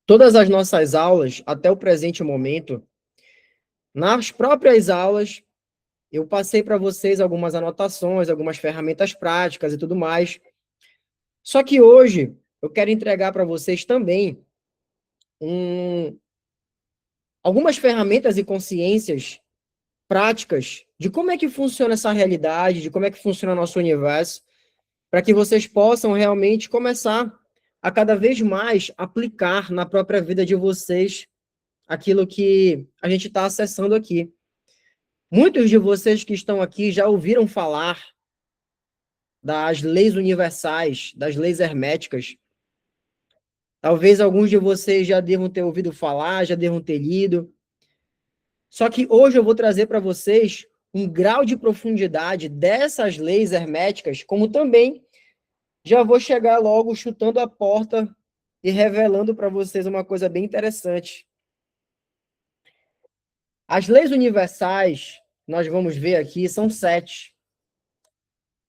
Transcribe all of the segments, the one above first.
Todas as nossas aulas, até o presente momento, nas próprias aulas, eu passei para vocês algumas anotações, algumas ferramentas práticas e tudo mais. Só que hoje eu quero entregar para vocês também algumas ferramentas e consciências práticas de como é que funciona essa realidade, de como é que funciona o nosso universo, para que vocês possam realmente começar a cada vez mais aplicar na própria vida de vocês aquilo que a gente está acessando aqui. Muitos de vocês que estão aqui já ouviram falar das leis universais, das leis herméticas. Talvez alguns de vocês já devam ter ouvido falar, já devam ter lido. Só que hoje eu vou trazer para vocês um grau de profundidade dessas leis herméticas, como também já vou chegar logo chutando a porta e revelando para vocês uma coisa bem interessante. As leis universais, nós vamos ver aqui, são 7.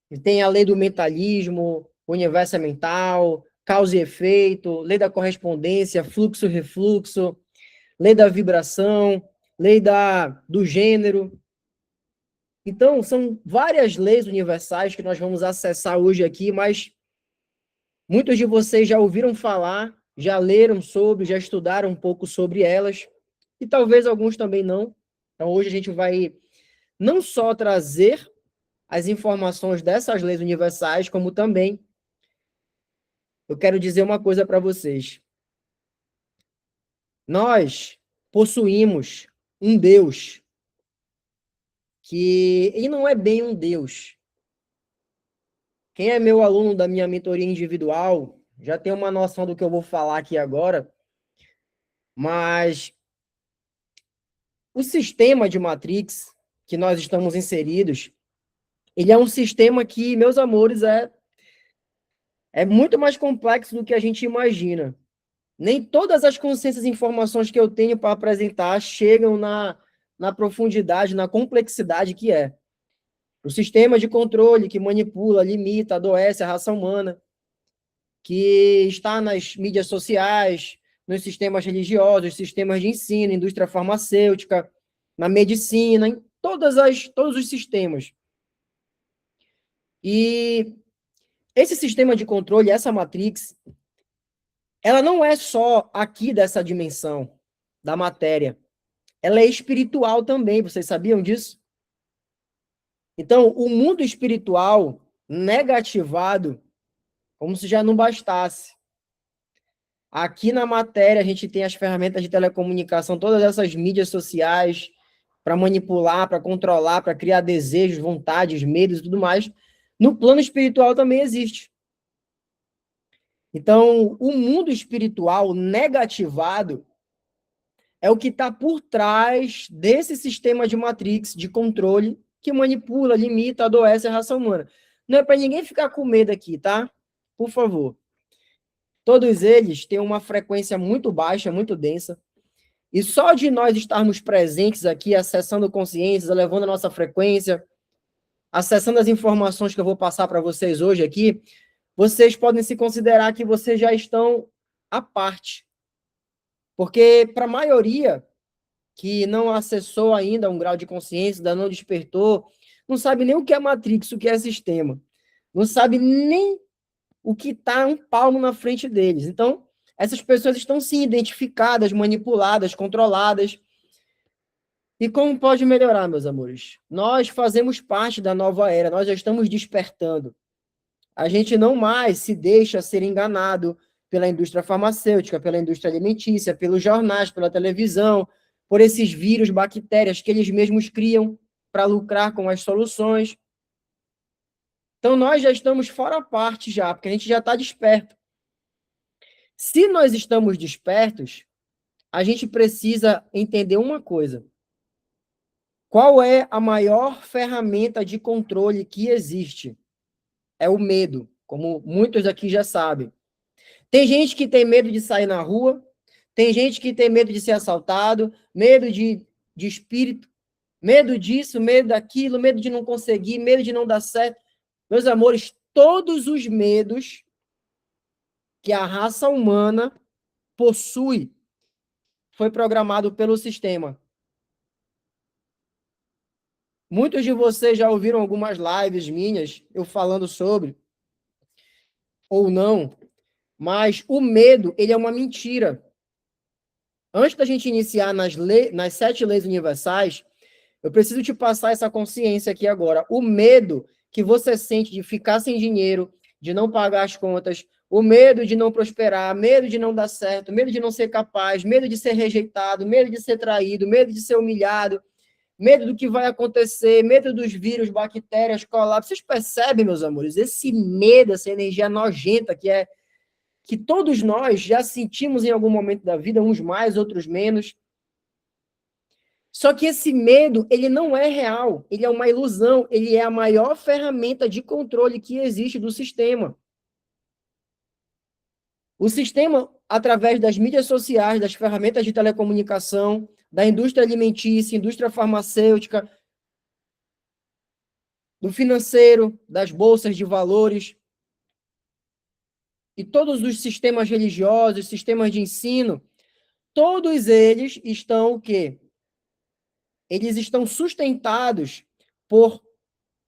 E tem a lei do mentalismo, universo é mental, causa e efeito, lei da correspondência, fluxo e refluxo, lei da vibração, lei do gênero. Então, são várias leis universais que nós vamos acessar hoje aqui, mas muitos de vocês já ouviram falar, já leram sobre, já estudaram um pouco sobre elas, e talvez alguns também não. Então, hoje a gente vai não só trazer as informações dessas leis universais, como também eu quero dizer uma coisa para vocês. Nós possuímos um Deus que ele não é bem um Deus. Quem é meu aluno da minha mentoria individual já tem uma noção do que eu vou falar aqui agora, mas o sistema de Matrix que nós estamos inseridos, ele é um sistema que, meus amores, é muito mais complexo do que a gente imagina. Nem todas as consciências e informações que eu tenho para apresentar chegam na profundidade, na complexidade que é. O sistema de controle que manipula, limita, adoece a raça humana, que está nas mídias sociais, nos sistemas religiosos, sistemas de ensino, indústria farmacêutica, na medicina, em todos os sistemas. E esse sistema de controle, essa Matrix, ela não é só aqui dessa dimensão da matéria. Ela é espiritual também, vocês sabiam disso? Então, o mundo espiritual negativado, como se já não bastasse. Aqui na matéria, a gente tem as ferramentas de telecomunicação, todas essas mídias sociais, para manipular, para controlar, para criar desejos, vontades, medos e tudo mais. No plano espiritual também existe. Então, o mundo espiritual negativado é o que está por trás desse sistema de Matrix, de controle, que manipula, limita, adoece a raça humana. Não é para ninguém ficar com medo aqui, tá? Por favor. Todos eles têm uma frequência muito baixa, muito densa, e só de nós estarmos presentes aqui, acessando consciências, elevando a nossa frequência, acessando as informações que eu vou passar para vocês hoje aqui, vocês podem se considerar que vocês já estão à parte. Porque para a maioria que não acessou ainda um grau de consciência, ainda não despertou, não sabe nem o que é Matrix, o que é sistema. Não sabe nem o que está um palmo na frente deles. Então, essas pessoas estão sim identificadas, manipuladas, controladas. E como pode melhorar, meus amores? Nós fazemos parte da nova era, nós já estamos despertando. A gente não mais se deixa ser enganado pela indústria farmacêutica, pela indústria alimentícia, pelos jornais, pela televisão, por esses vírus, bactérias que eles mesmos criam para lucrar com as soluções. Então, nós já estamos fora parte já, porque a gente já está desperto. Se nós estamos despertos, a gente precisa entender uma coisa. Qual é a maior ferramenta de controle que existe? É o medo, como muitos aqui já sabem. Tem gente que tem medo de sair na rua, tem gente que tem medo de ser assaltado, medo de espírito, medo disso, medo daquilo, medo de não conseguir, medo de não dar certo. Meus amores, todos os medos que a raça humana possui foi programado pelo sistema. Muitos de vocês já ouviram algumas lives minhas, eu falando sobre, ou não, mas o medo, ele é uma mentira. Antes da gente iniciar nas 7 leis universais, eu preciso te passar essa consciência aqui agora. O medo que você sente de ficar sem dinheiro, de não pagar as contas, o medo de não prosperar, medo de não dar certo, medo de não ser capaz, medo de ser rejeitado, medo de ser traído, medo de ser humilhado, medo do que vai acontecer, medo dos vírus, bactérias, colapso. Vocês percebem, meus amores, esse medo, essa energia nojenta que todos nós já sentimos em algum momento da vida, uns mais, outros menos. Só que esse medo, ele não é real, ele é uma ilusão, ele é a maior ferramenta de controle que existe do sistema. O sistema, através das mídias sociais, das ferramentas de telecomunicação, da indústria alimentícia, indústria farmacêutica, do financeiro, das bolsas de valores, e todos os sistemas religiosos, sistemas de ensino, todos eles estão o quê? Eles estão sustentados por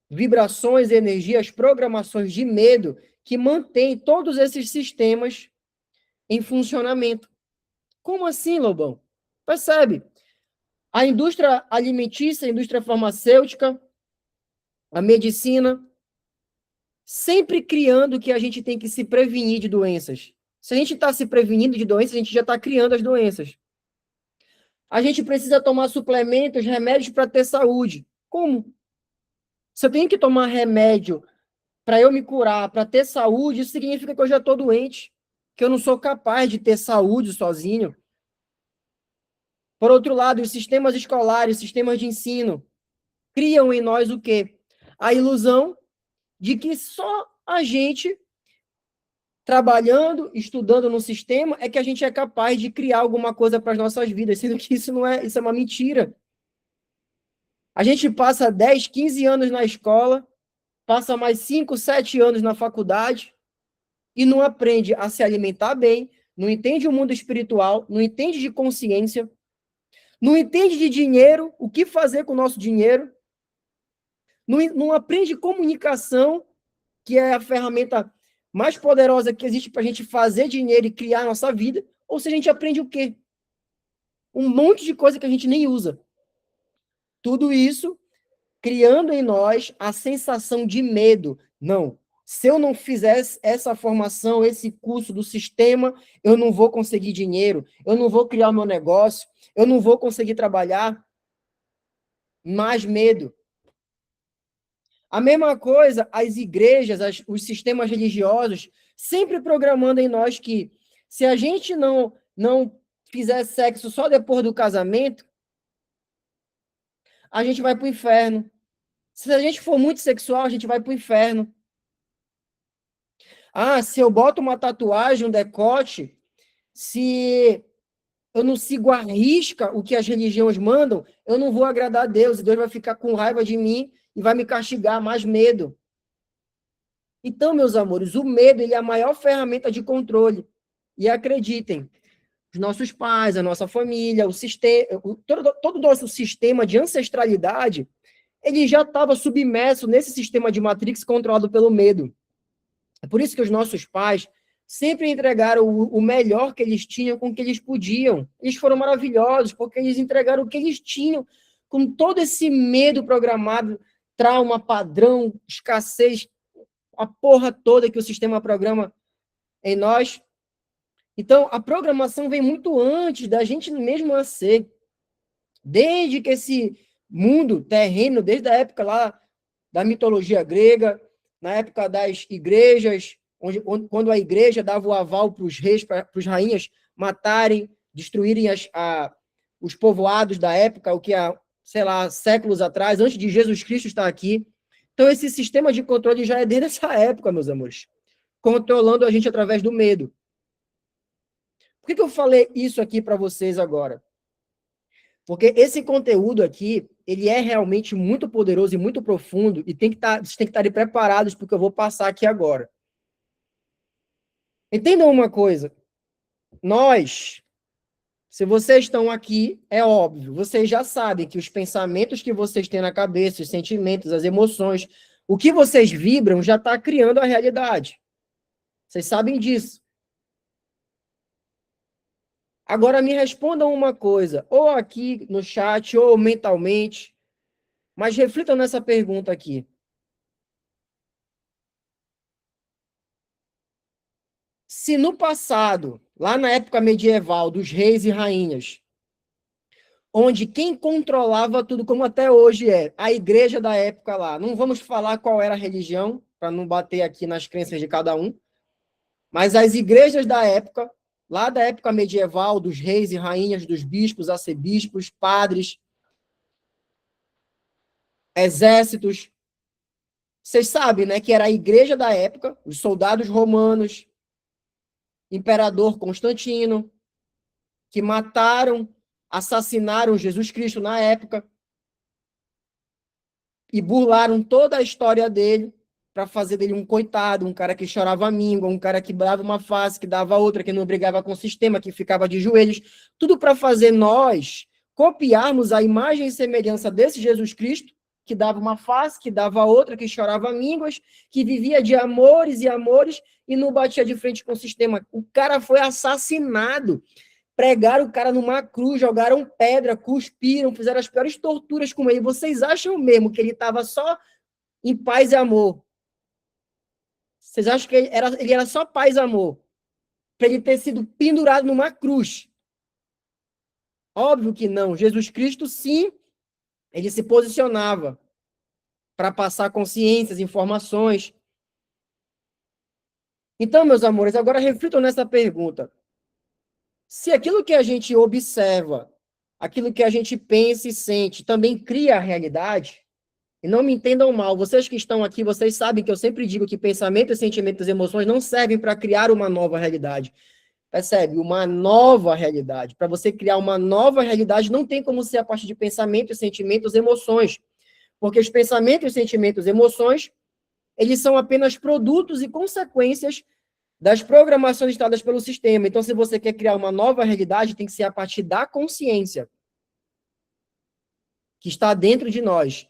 vibrações, energias, programações de medo que mantêm todos esses sistemas em funcionamento. Como assim, Lobão? Percebe? A indústria alimentícia, a indústria farmacêutica, a medicina, sempre criando que a gente tem que se prevenir de doenças. Se a gente está se prevenindo de doenças, a gente já está criando as doenças. A gente precisa tomar suplementos, remédios para ter saúde. Como? Se eu tenho que tomar remédio para eu me curar, para ter saúde, isso significa que eu já estou doente, que eu não sou capaz de ter saúde sozinho. Por outro lado, os sistemas escolares, sistemas de ensino, criam em nós o quê? A ilusão de que só a gente, trabalhando, estudando no sistema, é que a gente é capaz de criar alguma coisa para as nossas vidas, sendo que isso não é, isso é uma mentira. A gente passa 10, 15 anos na escola, passa mais 5, 7 anos na faculdade e não aprende a se alimentar bem, não entende o mundo espiritual, não entende de consciência, não entende de dinheiro, o que fazer com o nosso dinheiro, não aprende comunicação, que é a ferramenta mais poderosa que existe para a gente fazer dinheiro e criar a nossa vida, ou se a gente aprende o quê? Um monte de coisa que a gente nem usa. Tudo isso criando em nós a sensação de medo. Não, se eu não fizer essa formação, esse curso do sistema, eu não vou conseguir dinheiro, eu não vou criar o meu negócio, eu não vou conseguir trabalhar. Mais medo. A mesma coisa, as igrejas, os sistemas religiosos, sempre programando em nós que se a gente não fizer sexo só depois do casamento, a gente vai para o inferno. Se a gente for muito sexual, a gente vai para o inferno. Ah, se eu boto uma tatuagem, um decote, se eu não sigo a risca o que as religiões mandam, eu não vou agradar a Deus, e Deus vai ficar com raiva de mim e vai me castigar, mais medo. Então, meus amores, o medo ele é a maior ferramenta de controle. E acreditem, os nossos pais, a nossa família, o sistema, todo o nosso sistema de ancestralidade, ele já estava submerso nesse sistema de Matrix controlado pelo medo. É por isso que os nossos pais sempre entregaram o melhor que eles tinham com o que eles podiam. Eles foram maravilhosos, porque eles entregaram o que eles tinham, com todo esse medo programado, trauma, padrão, escassez, a porra toda que o sistema programa em nós. Então, a programação vem muito antes da gente mesmo nascer. Desde que esse mundo terreno, desde a época lá da mitologia grega, na época das igrejas, quando a igreja dava o aval para os reis, para as rainhas matarem, destruírem os povoados da época, o que há, sei lá, séculos atrás, antes de Jesus Cristo estar aqui. Então, esse sistema de controle já é desde essa época, meus amores, controlando a gente através do medo. Por que eu falei isso aqui para vocês agora? Porque esse conteúdo aqui, ele é realmente muito poderoso e muito profundo, e vocês têm que estar preparados para o que eu vou passar aqui agora. Entendam uma coisa. Nós, se vocês estão aqui, é óbvio, vocês já sabem que os pensamentos que vocês têm na cabeça, os sentimentos, as emoções, o que vocês vibram já está criando a realidade. Vocês sabem disso. Agora me respondam uma coisa, ou aqui no chat, ou mentalmente, mas reflitam nessa pergunta aqui. Se no passado, lá na época medieval, dos reis e rainhas, onde quem controlava tudo, como até hoje é, a igreja da época lá, não vamos falar qual era a religião, para não bater aqui nas crenças de cada um, mas as igrejas da época, lá da época medieval, dos reis e rainhas, dos bispos, arcebispos, padres, exércitos, vocês sabem, né, que era a igreja da época, os soldados romanos, imperador Constantino, que mataram, assassinaram Jesus Cristo na época e burlaram toda a história dele para fazer dele um coitado, um cara que chorava a míngua, um cara que dava uma face, que dava outra, que não brigava com o sistema, que ficava de joelhos, tudo para fazer nós copiarmos a imagem e semelhança desse Jesus Cristo, que dava uma face, que dava outra, que chorava mínguas, que vivia de amores e amores e não batia de frente com o sistema. O cara foi assassinado. Pregaram o cara numa cruz, jogaram pedra, cuspiram, fizeram as piores torturas com ele. Vocês acham mesmo que ele estava só em paz e amor? Vocês acham que ele era só paz e amor? Para ele ter sido pendurado numa cruz? Óbvio que não. Jesus Cristo, sim, ele se posicionava para passar consciências, informações. Então, meus amores, agora reflitam nessa pergunta. Se aquilo que a gente observa, aquilo que a gente pensa e sente, também cria a realidade, e não me entendam mal, vocês que estão aqui, vocês sabem que eu sempre digo que pensamentos, sentimentos e emoções não servem para criar uma nova realidade. Percebe? Uma nova realidade. Para você criar uma nova realidade, não tem como ser a partir de pensamentos, sentimentos e emoções. Porque os pensamentos, sentimentos e emoções, eles são apenas produtos e consequências das programações instaladas pelo sistema. Então, se você quer criar uma nova realidade, tem que ser a partir da consciência que está dentro de nós.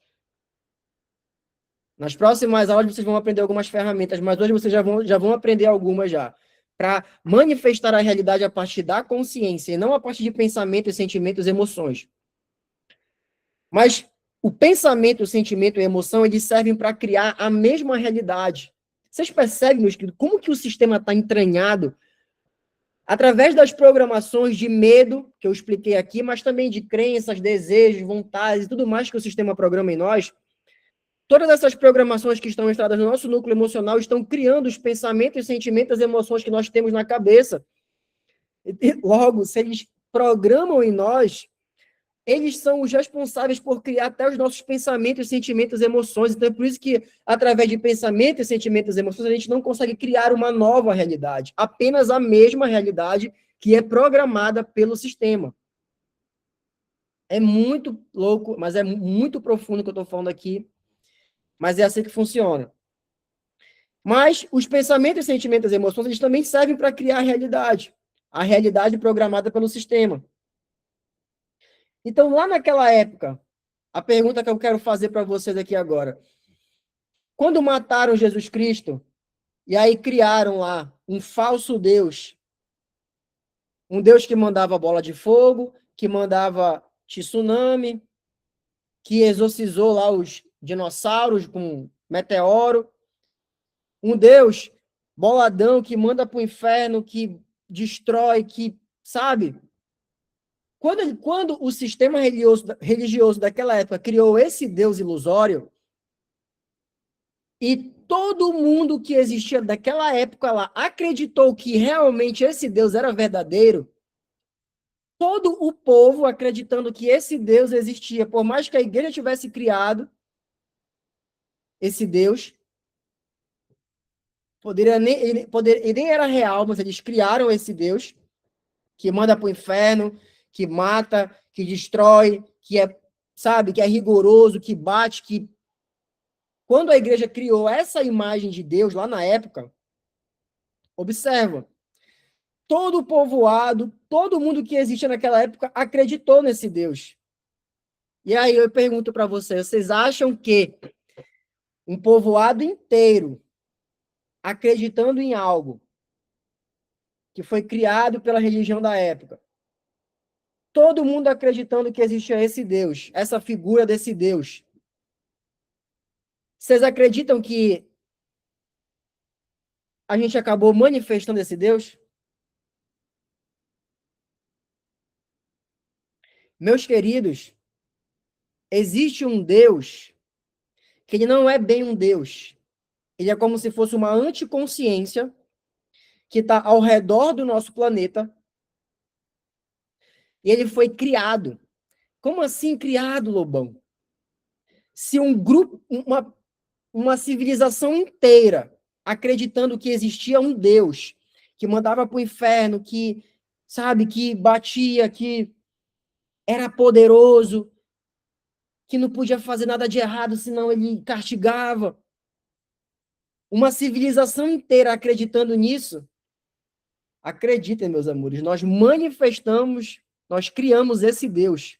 Nas próximas aulas vocês vão aprender algumas ferramentas, mas hoje vocês já vão aprender algumas já. Para manifestar a realidade a partir da consciência e não a partir de pensamentos, sentimentos e emoções. Mas o pensamento, o sentimento e a emoção, eles servem para criar a mesma realidade. Vocês percebem, meus queridos, como que o sistema está entranhado através das programações de medo, que eu expliquei aqui, mas também de crenças, desejos, vontades e tudo mais que o sistema programa em nós. Todas essas programações que estão instaladas no nosso núcleo emocional estão criando os pensamentos, sentimentos e emoções que nós temos na cabeça. E, logo, se eles programam em nós, eles são os responsáveis por criar até os nossos pensamentos, sentimentos e emoções. Então, é por isso que, através de pensamentos, sentimentos e emoções, a gente não consegue criar uma nova realidade. Apenas a mesma realidade que é programada pelo sistema. É muito louco, mas é muito profundo o que eu estou falando aqui. Mas é assim que funciona. Mas os pensamentos, sentimentos e emoções, eles também servem para criar a realidade programada pelo sistema. Então, lá naquela época, a pergunta que eu quero fazer para vocês aqui agora, quando mataram Jesus Cristo, e aí criaram lá um falso Deus, um Deus que mandava bola de fogo, que mandava tsunami, que exorcizou lá os dinossauros com meteoro, um Deus boladão que manda para o inferno, que destrói, que, sabe? Quando o sistema religioso daquela época criou esse Deus ilusório, e todo mundo que existia daquela época lá acreditou que realmente esse Deus era verdadeiro, todo o povo acreditando que esse Deus existia, por mais que a igreja tivesse criado esse Deus, ele nem era real, mas eles criaram esse Deus que manda para o inferno, que mata, que destrói, que é, sabe, que é rigoroso, que bate, que... Quando a igreja criou essa imagem de Deus lá na época, observa, todo o povoado, todo mundo que existia naquela época acreditou nesse Deus. E aí eu pergunto para vocês, vocês acham que um povoado inteiro acreditando em algo que foi criado pela religião da época, todo mundo acreditando que existia esse Deus, essa figura desse Deus, vocês acreditam que a gente acabou manifestando esse Deus? Meus queridos, existe um Deus que ele não é bem um Deus. Ele é como se fosse uma anticonsciência que está ao redor do nosso planeta e ele foi criado. Como assim criado, Lobão? Se um grupo, uma civilização inteira acreditando que existia um Deus que mandava para o inferno, que, sabe, que batia, que era poderoso, que não podia fazer nada de errado, senão ele castigava. Uma civilização inteira acreditando nisso. Acreditem, meus amores, nós manifestamos, nós criamos esse Deus.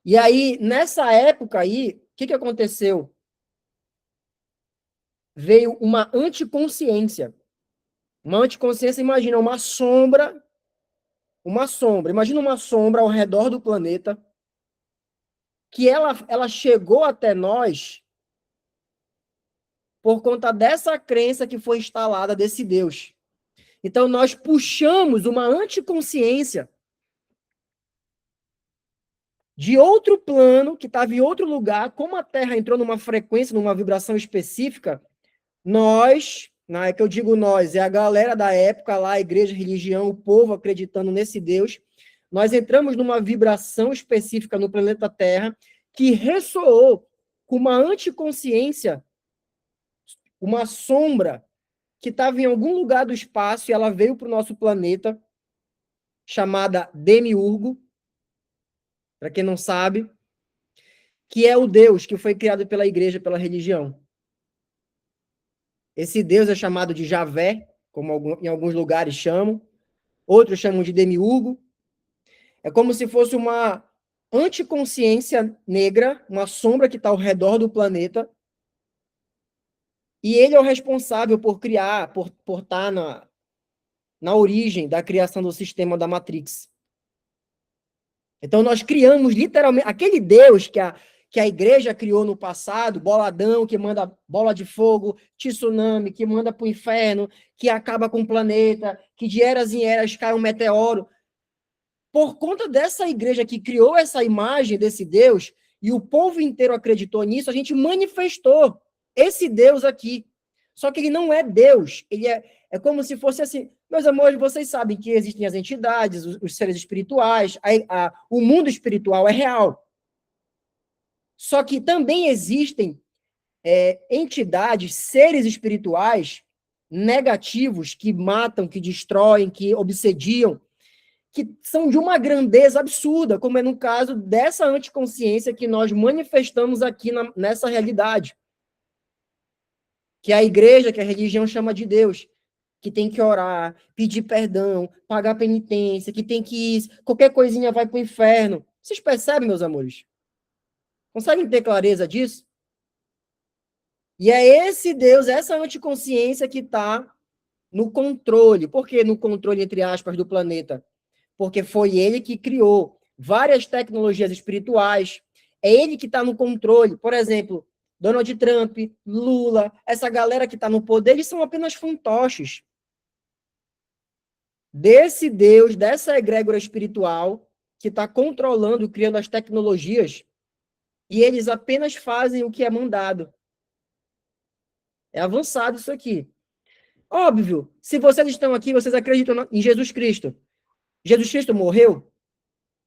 E aí, nessa época aí, o que aconteceu? Veio uma anticonsciência. Uma anticonsciência, imagina, uma sombra. Imagina uma sombra ao redor do planeta, que ela chegou até nós por conta dessa crença que foi instalada desse Deus. Então, nós puxamos uma anticonsciência de outro plano, que estava em outro lugar, como a Terra entrou numa frequência, numa vibração específica, nós, não é que eu digo nós, é a galera da época lá, a igreja, a religião, o povo acreditando nesse Deus, nós entramos numa vibração específica no planeta Terra que ressoou com uma anticonsciência, uma sombra que estava em algum lugar do espaço e ela veio para o nosso planeta, chamada Demiurgo, para quem não sabe, que é o Deus que foi criado pela igreja, pela religião. Esse Deus é chamado de Javé, como em alguns lugares chamam, outros chamam de Demiurgo. É como se fosse uma anticonsciência negra, uma sombra que está ao redor do planeta, e ele é o responsável por criar, por estar na origem da criação do sistema da Matrix. Então, nós criamos literalmente aquele Deus que a igreja criou no passado, boladão, que manda bola de fogo, tsunami, que manda para o inferno, que acaba com o planeta, que de eras em eras cai um meteoro. Por conta dessa igreja que criou essa imagem desse Deus, e o povo inteiro acreditou nisso, a gente manifestou esse Deus aqui. Só que ele não é Deus, ele é como se fosse assim. Meus amores, vocês sabem que existem as entidades, os seres espirituais, o mundo espiritual é real. Só que também existem entidades, seres espirituais negativos que matam, que destroem, que obsediam, que são de uma grandeza absurda, como é no caso dessa anticonsciência que nós manifestamos aqui nessa realidade. Que a igreja, que a religião chama de Deus, que tem que orar, pedir perdão, pagar penitência, que tem que ir, qualquer coisinha vai para o inferno. Vocês percebem, meus amores? Conseguem ter clareza disso? E é esse Deus, essa anticonsciência que está no controle. Por que no controle, entre aspas, do planeta? Porque foi ele que criou várias tecnologias espirituais. É ele que está no controle. Por exemplo, Donald Trump, Lula, essa galera que está no poder, eles são apenas fantoches desse Deus, dessa egrégora espiritual que está controlando, criando as tecnologias, e eles apenas fazem o que é mandado. É avançado isso aqui. Óbvio, se vocês estão aqui, vocês acreditam em Jesus Cristo. Jesus Cristo morreu?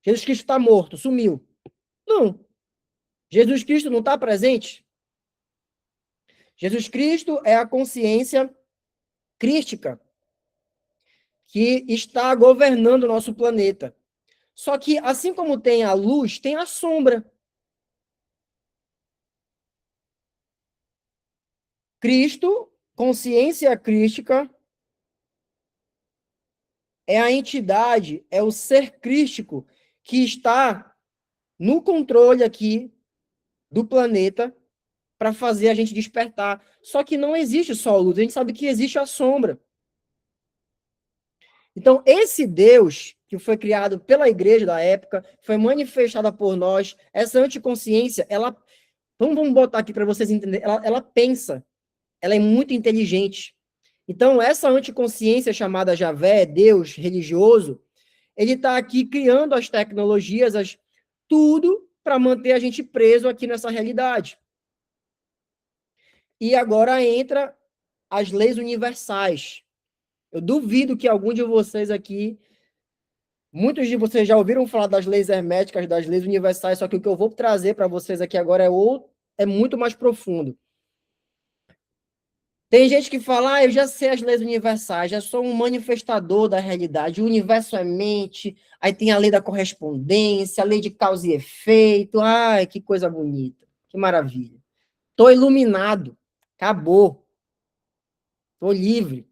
Jesus Cristo está morto, sumiu. Não. Jesus Cristo não está presente? Jesus Cristo é a consciência crística que está governando o nosso planeta. Só que, assim como tem a luz, tem a sombra. Cristo, consciência crística, é a entidade, é o ser crístico que está no controle aqui do planeta para fazer a gente despertar. Só que não existe só a luz, a gente sabe que existe a sombra. Então, esse Deus que foi criado pela igreja da época, foi manifestada por nós, essa anticonsciência, ela, vamos botar aqui para vocês entenderem, ela pensa, ela é muito inteligente. Então, essa anticonsciência chamada Javé, Deus religioso, ele está aqui criando as tecnologias, tudo para manter a gente preso aqui nessa realidade. E agora entra as leis universais. Eu duvido que algum de vocês aqui, muitos de vocês já ouviram falar das leis herméticas, das leis universais, só que o que eu vou trazer para vocês aqui agora é muito mais profundo. Tem gente que fala, eu já sei as leis universais, já sou um manifestador da realidade, o universo é mente, aí tem a lei da correspondência, a lei de causa e efeito, ai, que coisa bonita, que maravilha. Estou iluminado, acabou, estou livre.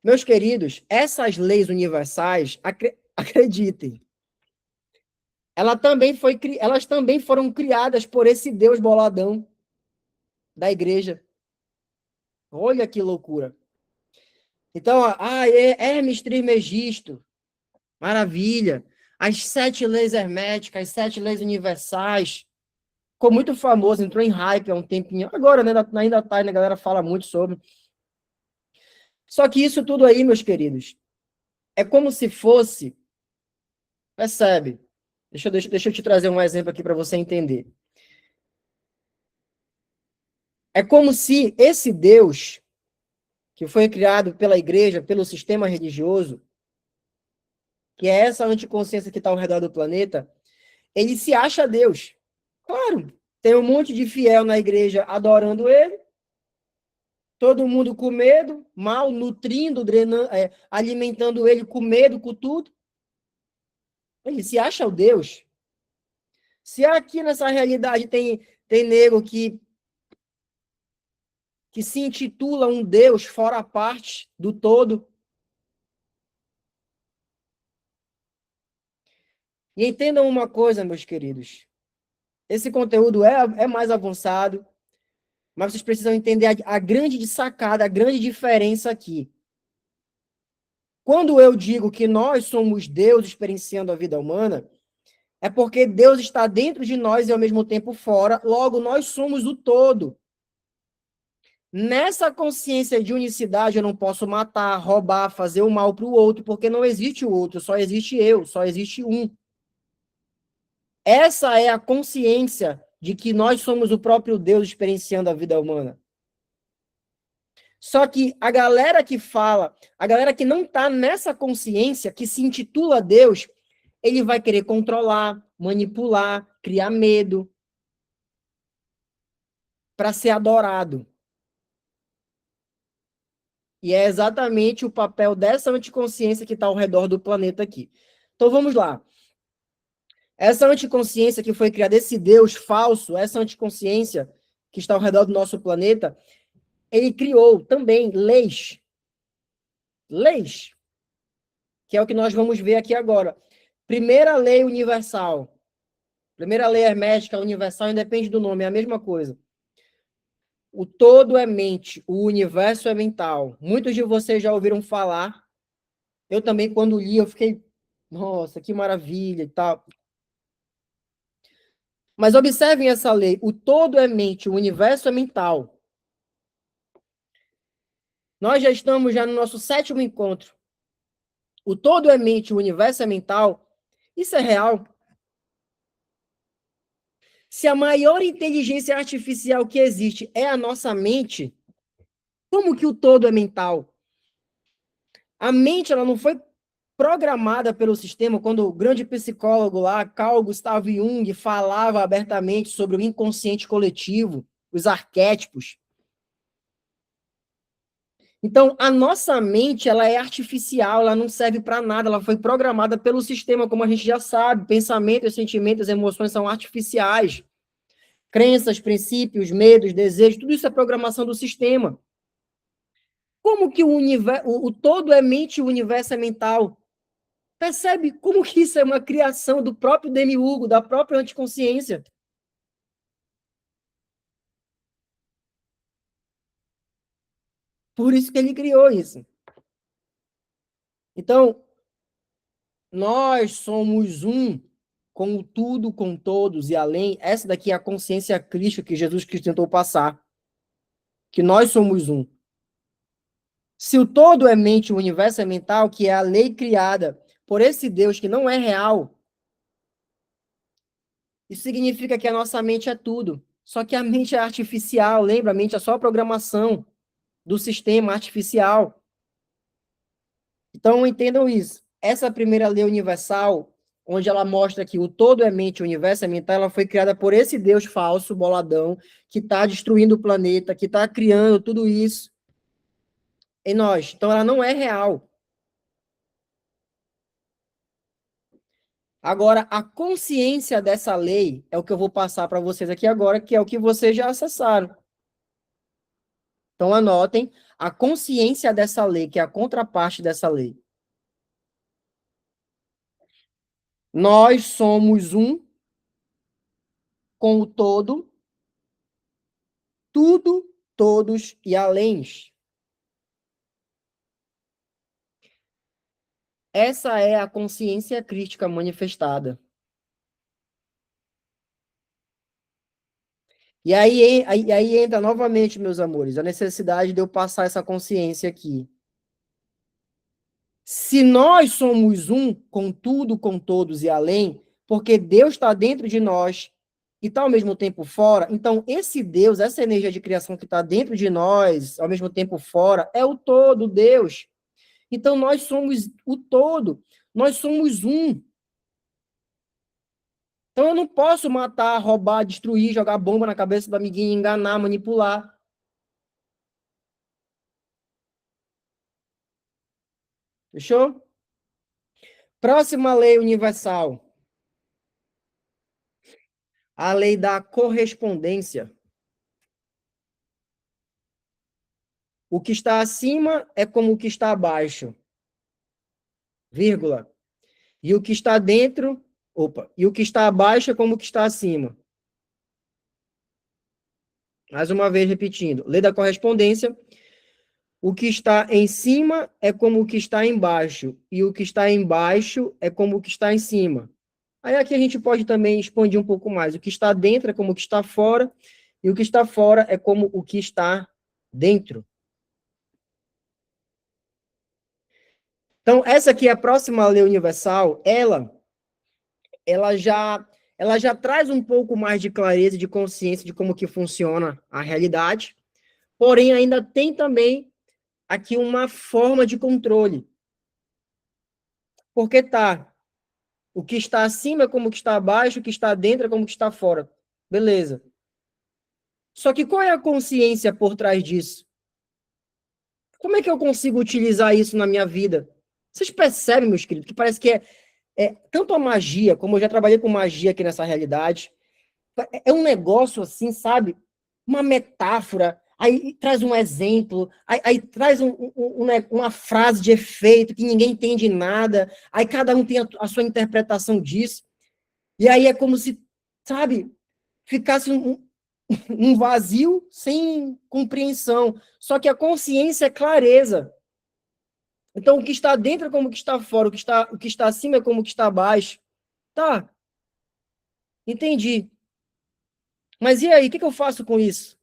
Meus queridos, essas leis universais, acreditem, elas também foram criadas por esse Deus boladão da igreja. Olha que loucura. Então, Hermes Trismegisto, maravilha. As 7 leis herméticas, as 7 leis universais. Ficou muito famoso, entrou em hype há um tempinho. Agora, né, ainda tá, a galera fala muito sobre. Só que isso tudo aí, meus queridos, é como se fosse... Percebe? Deixa eu te trazer um exemplo aqui para você entender. É como se esse Deus, que foi criado pela igreja, pelo sistema religioso, que é essa anticonsciência que está ao redor do planeta, ele se acha Deus. Claro, tem um monte de fiel na igreja adorando ele, todo mundo com medo, mal, nutrindo, drenando, alimentando ele com medo, com tudo. Ele se acha o Deus. Se aqui nessa realidade tem nego que se intitula um Deus fora a parte do todo. E entendam uma coisa, meus queridos. Esse conteúdo é mais avançado, mas vocês precisam entender a grande sacada, a grande diferença aqui. Quando eu digo que nós somos Deus experienciando a vida humana, é porque Deus está dentro de nós e ao mesmo tempo fora, logo nós somos o todo. Nessa consciência de unicidade, eu não posso matar, roubar, fazer o mal para o outro, porque não existe o outro, só existe eu, só existe um. Essa é a consciência de que nós somos o próprio Deus experienciando a vida humana. Só que a galera que fala, a galera que não está nessa consciência, que se intitula Deus, ele vai querer controlar, manipular, criar medo para ser adorado. E é exatamente o papel dessa anticonsciência que está ao redor do planeta aqui. Então vamos lá. Essa anticonsciência que foi criada, esse Deus falso, essa anticonsciência que está ao redor do nosso planeta, ele criou também leis. Leis. Que é o que nós vamos ver aqui agora. Primeira lei universal. Primeira lei hermética universal, independe do nome, é a mesma coisa. O todo é mente, o universo é mental. Muitos de vocês já ouviram falar. Eu também, quando li, eu fiquei, nossa, que maravilha e tal. Mas observem essa lei. O todo é mente, o universo é mental. Nós já estamos no nosso 7º encontro. O todo é mente, o universo é mental. Isso é real. Se a maior inteligência artificial que existe é a nossa mente, como que o todo é mental? A mente, ela não foi programada pelo sistema, quando o grande psicólogo lá, Carl Gustav Jung, falava abertamente sobre o inconsciente coletivo, os arquétipos. Então, a nossa mente, ela é artificial, ela não serve para nada, ela foi programada pelo sistema, como a gente já sabe, pensamentos, sentimentos, emoções são artificiais. Crenças, princípios, medos, desejos, tudo isso é programação do sistema. Como que o todo é mente e o universo é mental? Percebe como que isso é uma criação do próprio demiurgo, da própria anticonsciência? Por isso que ele criou isso. Então, nós somos um com o tudo, com todos e além. Essa daqui é a consciência crística que Jesus Cristo tentou passar. Que nós somos um. Se o todo é mente, o universo é mental, que é a lei criada por esse Deus que não é real, isso significa que a nossa mente é tudo. Só que a mente é artificial, lembra? A mente é só a programação do sistema artificial. Então, entendam isso. Essa primeira lei universal, onde ela mostra que o todo é mente, o universo é mental, ela foi criada por esse Deus falso, boladão, que está destruindo o planeta, que está criando tudo isso em nós. Então, ela não é real. Agora, a consciência dessa lei é o que eu vou passar para vocês aqui agora, que é o que vocês já acessaram. Então, anotem a consciência dessa lei, que é a contraparte dessa lei. Nós somos um com o todo, tudo, todos e além. Essa é a consciência crítica manifestada. E aí entra novamente, meus amores, a necessidade de eu passar essa consciência aqui. Se nós somos um com tudo, com todos e além, porque Deus está dentro de nós e está ao mesmo tempo fora, então esse Deus, essa energia de criação que está dentro de nós, ao mesmo tempo fora, é o todo, Deus. Então nós somos o todo, nós somos um. Então eu não posso matar, roubar, destruir, jogar bomba na cabeça do amiguinho, enganar, manipular. Fechou? Próxima lei universal. A lei da correspondência. O que está acima é como o que está abaixo, vírgula. E o que está dentro, e o que está abaixo é como o que está acima. Mais uma vez repetindo. Lei da correspondência. O que está em cima é como o que está embaixo, e o que está embaixo é como o que está em cima. Aí aqui a gente pode também expandir um pouco mais. O que está dentro é como o que está fora, e o que está fora é como o que está dentro. Então, essa aqui é a próxima lei universal, ela já ela já traz um pouco mais de clareza, de consciência de como que funciona a realidade, porém ainda tem também aqui uma forma de controle. Porque tá, o que está acima é como o que está abaixo, o que está dentro é como o que está fora. Beleza. Só que qual é a consciência por trás disso? Como é que eu consigo utilizar isso na minha vida? Vocês percebem, meus queridos, que parece que é tanto a magia, como eu já trabalhei com magia aqui nessa realidade, é um negócio assim, sabe? Uma metáfora, aí traz um exemplo, aí traz uma frase de efeito que ninguém entende nada, aí cada um tem a sua interpretação disso, e aí é como se, sabe, ficasse um vazio sem compreensão. Só que a consciência é clareza. Então, o que está dentro é como o que está fora, o que está acima é como o que está abaixo. Tá, entendi. Mas e aí, o que eu faço com isso?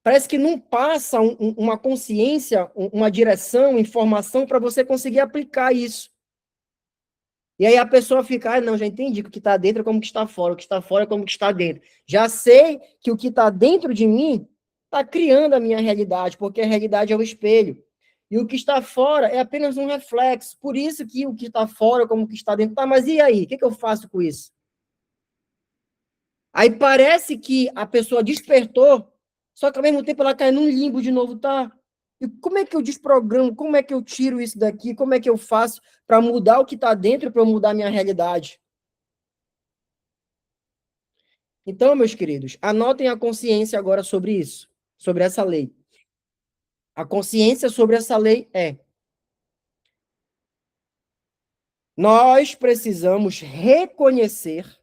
Parece que não passa uma consciência, uma direção, informação para você conseguir aplicar isso. E aí a pessoa fica, não, já entendi que o que está dentro é como que está fora, o que está fora é como que está dentro. Já sei que o que está dentro de mim está criando a minha realidade, porque a realidade é o espelho. E o que está fora é apenas um reflexo. Por isso que o que está fora, como que está dentro. Tá, mas e aí? O que eu faço com isso? Aí parece que a pessoa despertou, só que ao mesmo tempo ela cai num limbo de novo, tá? E como é que eu desprogramo? Como é que eu tiro isso daqui? Como é que eu faço para mudar o que está dentro, para eu mudar a minha realidade? Então, meus queridos, anotem a consciência agora sobre isso, sobre essa lei. A consciência sobre essa lei é: nós precisamos reconhecer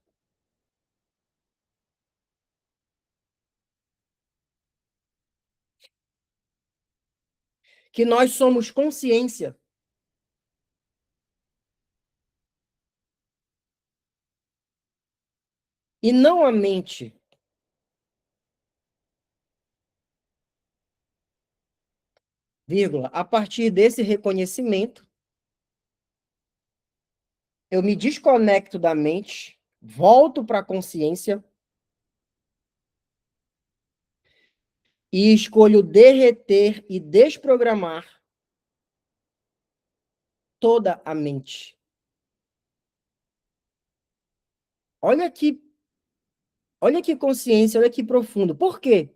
que nós somos consciência e não a mente. Vírgula. A partir desse reconhecimento, eu me desconecto da mente, volto para a consciência e escolho derreter e desprogramar toda a mente. Olha que consciência, olha que profundo. Por quê?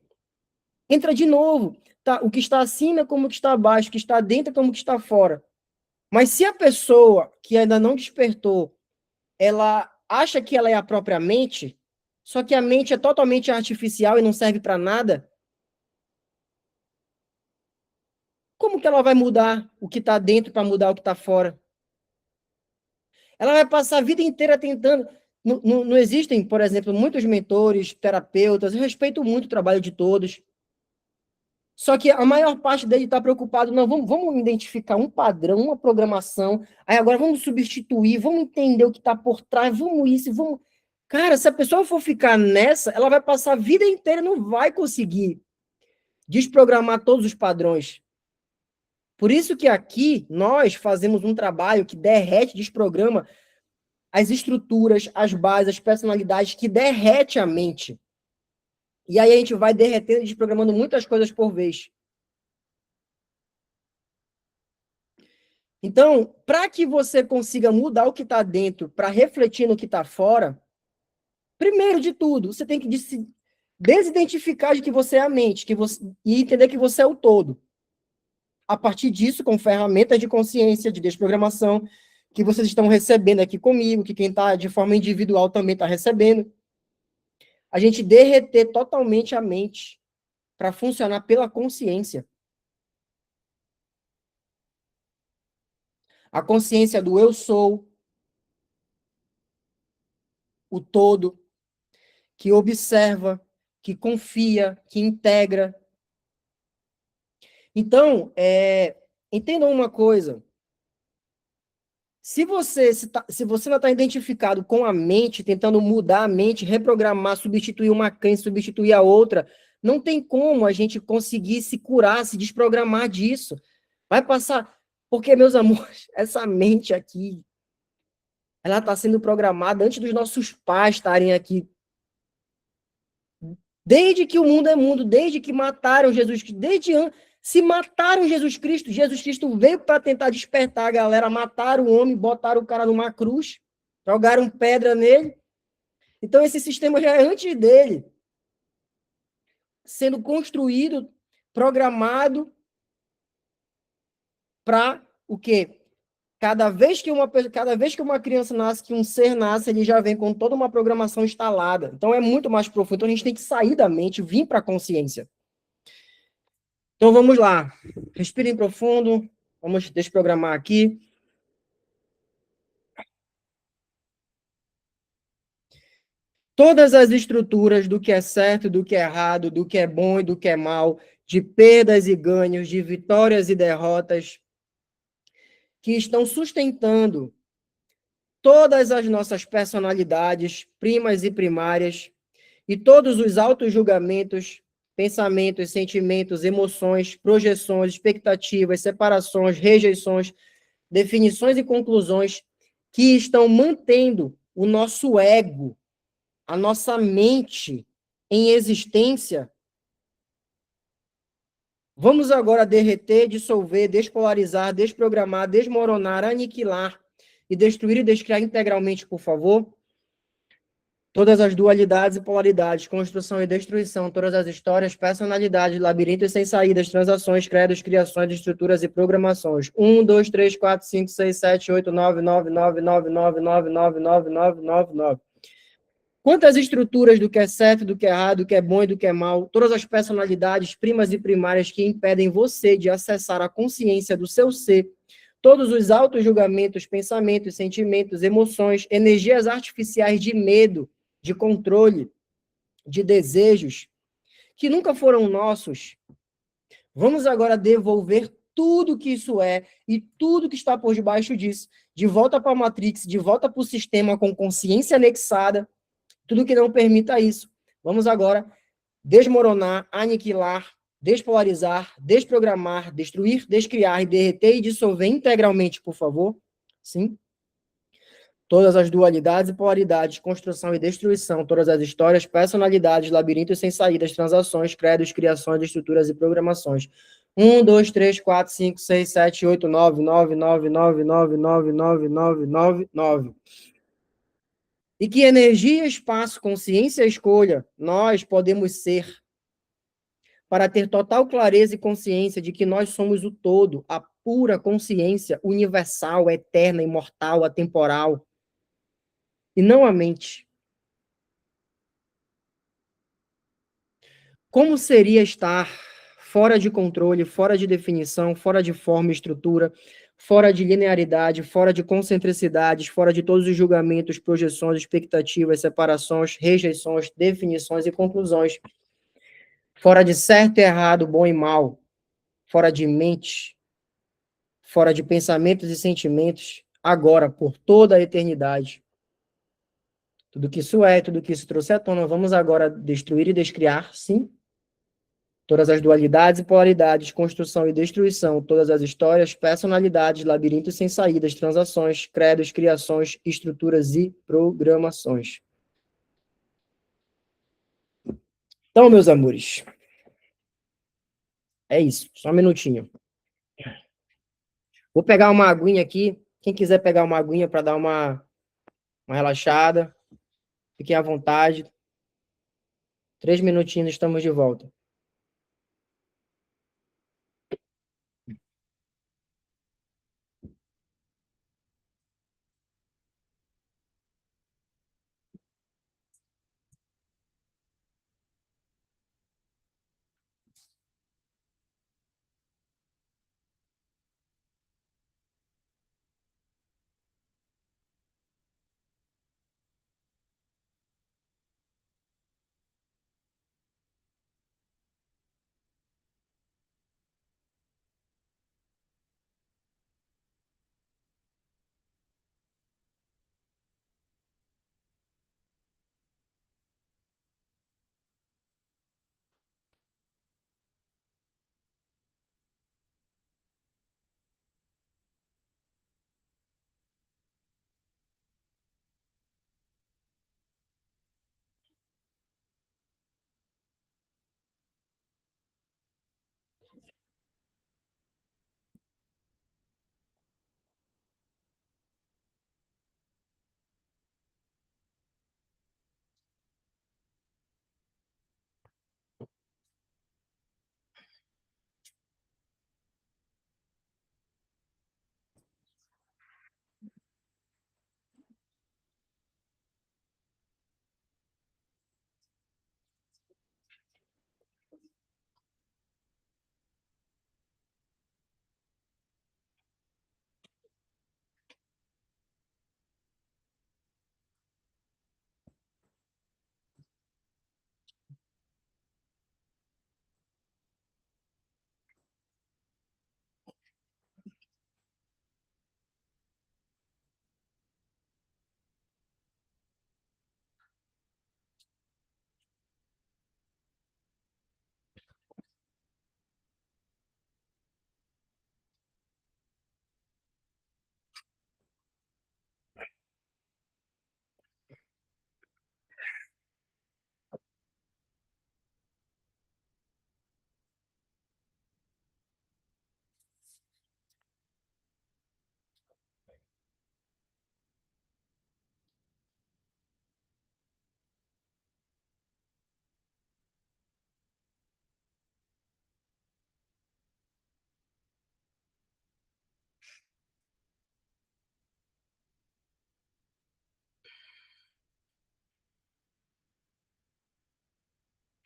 Entra de novo. Tá, o que está acima como o que está abaixo, o que está dentro como o que está fora. Mas se a pessoa que ainda não despertou, ela acha que ela é a própria mente, só que a mente é totalmente artificial e não serve para nada, como que ela vai mudar o que está dentro para mudar o que está fora? Ela vai passar a vida inteira tentando. Não existem, por exemplo, muitos mentores, terapeutas, eu respeito muito o trabalho de todos. Só que a maior parte dele está preocupado, não, vamos identificar um padrão, uma programação, aí agora vamos substituir, vamos entender o que está por trás, vamos isso, vamos. Cara, se a pessoa for ficar nessa, ela vai passar a vida inteira e não vai conseguir desprogramar todos os padrões. Por isso que aqui nós fazemos um trabalho que derrete, desprograma as estruturas, as bases, as personalidades, que derrete a mente. E aí a gente vai derretendo e desprogramando muitas coisas por vez. Então, para que você consiga mudar o que está dentro para refletir no que está fora, primeiro de tudo, você tem que se desidentificar de que você é a mente, e entender que você é o todo. A partir disso, com ferramentas de consciência, de desprogramação, que vocês estão recebendo aqui comigo, que quem está de forma individual também está recebendo, a gente derreter totalmente a mente para funcionar pela consciência. A consciência do eu sou, o todo, que observa, que confia, que integra. Então, entendam uma coisa. Se você não está identificado com a mente, tentando mudar a mente, reprogramar, substituir uma crença, substituir a outra, não tem como a gente conseguir se curar, se desprogramar disso. Vai passar. Porque, meus amores, essa mente aqui, ela está sendo programada antes dos nossos pais estarem aqui. Desde que o mundo é mundo, desde que mataram Jesus Cristo, se mataram Jesus Cristo veio para tentar despertar a galera, mataram o homem, botaram o cara numa cruz, jogaram pedra nele. Então esse sistema já é antes dele, sendo construído, programado para o quê? Cada vez que uma criança nasce, que um ser nasce, ele já vem com toda uma programação instalada. Então é muito mais profundo. Então a gente tem que sair da mente, vir para a consciência. Então vamos lá. Respirem profundo. Vamos desprogramar aqui. Todas as estruturas do que é certo, do que é errado, do que é bom e do que é mal, de perdas e ganhos, de vitórias e derrotas, que estão sustentando todas as nossas personalidades, primas e primárias, e todos os auto-julgamentos, pensamentos, sentimentos, emoções, projeções, expectativas, separações, rejeições, definições e conclusões que estão mantendo o nosso ego, a nossa mente em existência. Vamos agora derreter, dissolver, despolarizar, desprogramar, desmoronar, aniquilar e destruir e descriar integralmente, por favor. Todas as dualidades e polaridades, construção e destruição, todas as histórias, personalidades, labirintos sem saídas, transações, credos, criações, estruturas e programações. 1, 2, 3, 4, 5, 6, 7, 8, 9, 9, 9, 9, 9, 9, 9, 9, 9, 9, 9. Quantas estruturas do que é certo, do que é errado, do que é bom e do que é mal, todas as personalidades primas e primárias que impedem você de acessar a consciência do seu ser, todos os auto-julgamentos, pensamentos, sentimentos, emoções, energias artificiais de medo, de controle, de desejos, que nunca foram nossos, vamos agora devolver tudo que isso é e tudo que está por debaixo disso, de volta para a Matrix, de volta para o sistema com consciência anexada, tudo que não permita isso. Vamos agora desmoronar, aniquilar, despolarizar, desprogramar, destruir, descriar, derreter e dissolver integralmente, por favor. Sim. Todas as dualidades e polaridades, construção e destruição, todas as histórias, personalidades, labirintos sem saídas, transações, credos, criações, estruturas e programações. 1, 2, 3, 4, 5, 6, 7, 8, 9, 9, 9, 9, 9, 9, 9, 9, 9, 9. E que energia, espaço, consciência e escolha nós podemos ser para ter total clareza e consciência de que nós somos o todo, a pura consciência universal, eterna, imortal, atemporal, e não a mente. Como seria estar fora de controle, fora de definição, fora de forma e estrutura, fora de linearidade, fora de concentricidades, fora de todos os julgamentos, projeções, expectativas, separações, rejeições, definições e conclusões, fora de certo e errado, bom e mal, fora de mente, fora de pensamentos e sentimentos, agora, por toda a eternidade. Tudo que isso é, tudo que isso trouxe à tona, vamos agora destruir e descriar, sim. Todas as dualidades e polaridades, construção e destruição, todas as histórias, personalidades, labirintos sem saídas, transações, credos, criações, estruturas e programações. Então, meus amores, é isso. Só um minutinho. Vou pegar uma aguinha aqui. Quem quiser pegar uma aguinha para dar uma relaxada, fiquem à vontade. 3 minutinhos, estamos de volta.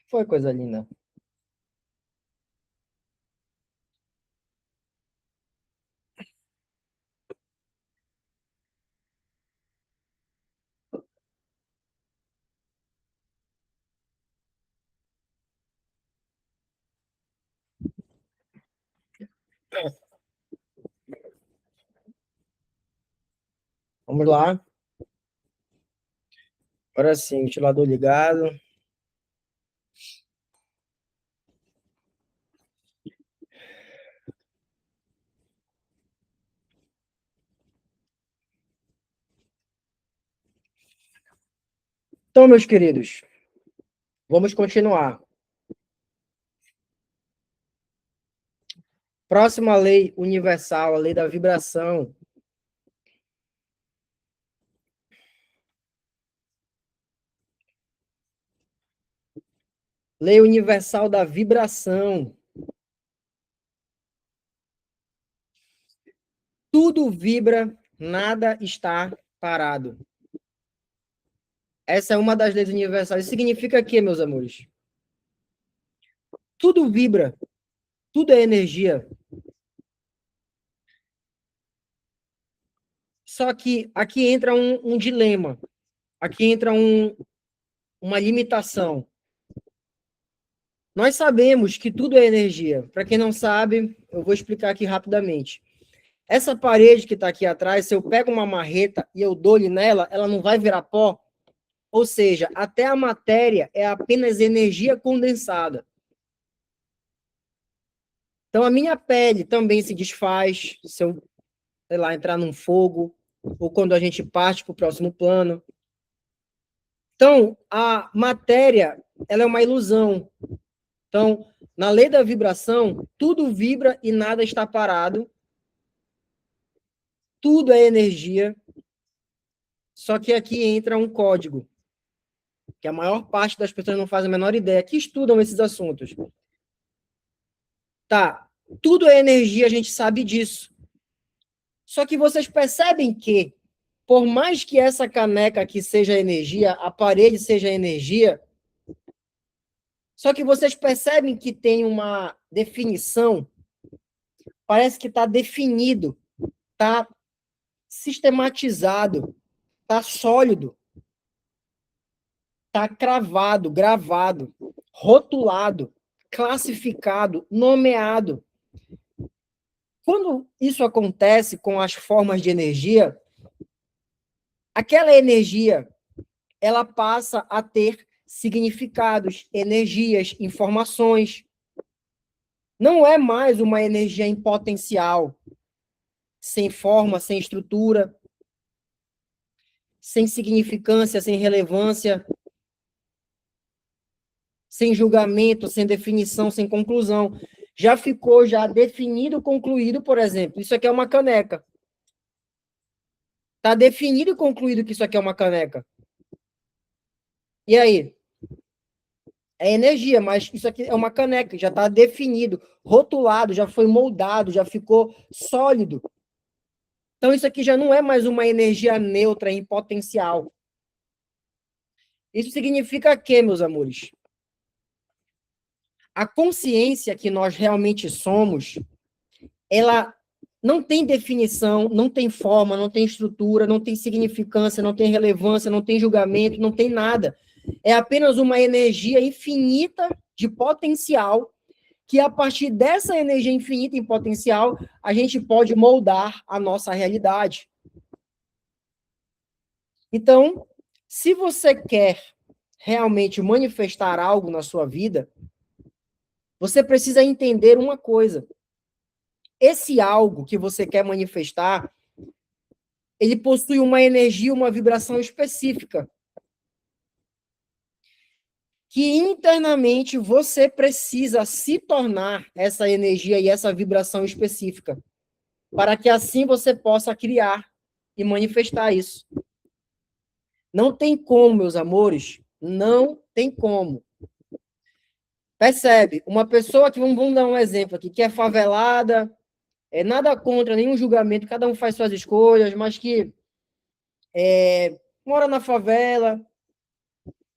Foi coisa linda. Vamos lá. Agora sim, ventilador ligado. Então, meus queridos, vamos continuar. Próxima lei universal, a lei da vibração. Lei universal da vibração. Tudo vibra, nada está parado. Essa é uma das leis universais. Isso significa que, meus amores? Tudo vibra, tudo é energia. Só que aqui entra um dilema, aqui entra uma limitação. Nós sabemos que tudo é energia. Para quem não sabe, eu vou explicar aqui rapidamente. Essa parede que está aqui atrás, se eu pego uma marreta e eu dou-lhe nela, ela não vai virar pó? Ou seja, até a matéria é apenas energia condensada. Então, a minha pele também se desfaz se eu, sei lá, entrar num fogo, ou quando a gente parte para o próximo plano. Então, a matéria, ela é uma ilusão. Então, na lei da vibração, tudo vibra e nada está parado. Tudo é energia. Só que aqui entra um código, que a maior parte das pessoas não faz a menor ideia, que estudam esses assuntos. Tá, tudo é energia, a gente sabe disso. Só que vocês percebem que, por mais que essa caneca aqui seja energia, a parede seja energia, só que vocês percebem que tem uma definição, parece que está definido, está sistematizado, está sólido, está cravado, gravado, rotulado, classificado, nomeado. Quando isso acontece com as formas de energia, aquela energia, ela passa a ter significados, energias, informações. Não é mais uma energia em potencial, sem forma, sem estrutura, sem significância, sem relevância, sem julgamento, sem definição, sem conclusão. Já ficou já definido, concluído, por exemplo, isso aqui é uma caneca. Está definido e concluído que isso aqui é uma caneca. E aí? É energia, mas isso aqui é uma caneca, já está definido, rotulado, já foi moldado, já ficou sólido. Então, isso aqui já não é mais uma energia neutra em potencial. Isso significa que, meus amores? A consciência que nós realmente somos, ela não tem definição, não tem forma, não tem estrutura, não tem significância, não tem relevância, não tem julgamento, não tem nada. É apenas uma energia infinita de potencial, que a partir dessa energia infinita em potencial, a gente pode moldar a nossa realidade. Então, se você quer realmente manifestar algo na sua vida, você precisa entender uma coisa. Esse algo que você quer manifestar, ele possui uma energia, uma vibração específica. Que internamente você precisa se tornar essa energia e essa vibração específica, para que assim você possa criar e manifestar isso. Não tem como, meus amores, não tem como. Percebe? Uma pessoa que, vamos dar um exemplo aqui, que é favelada, nada contra, nenhum julgamento, cada um faz suas escolhas, mas que mora na favela,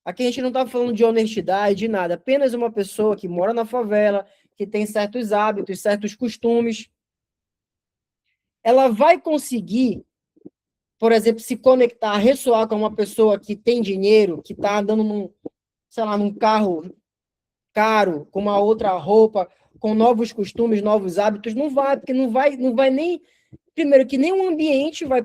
Aqui a gente não está falando de honestidade, de nada. Apenas uma pessoa que mora na favela, que tem certos hábitos, certos costumes, ela vai conseguir, por exemplo, se conectar, ressoar com uma pessoa que tem dinheiro, que está andando num, sei lá, num carro caro, com uma outra roupa, com novos costumes, novos hábitos, não vai, porque não vai nem, primeiro que nenhum ambiente vai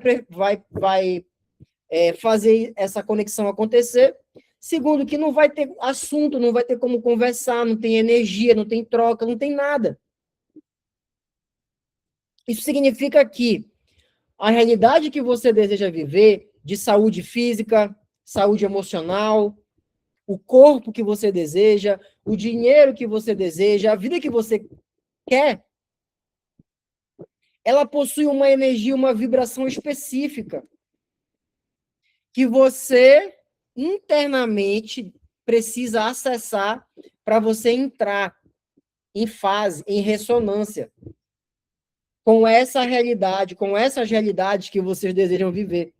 fazer essa conexão acontecer. Segundo, que não vai ter assunto, não vai ter como conversar, não tem energia, não tem troca, não tem nada. Isso significa que a realidade que você deseja viver, de saúde física, saúde emocional, o corpo que você deseja, o dinheiro que você deseja, a vida que você quer, ela possui uma energia, uma vibração específica que você internamente precisa acessar para você entrar em fase, em ressonância com essa realidade, com essas realidades que vocês desejam viver.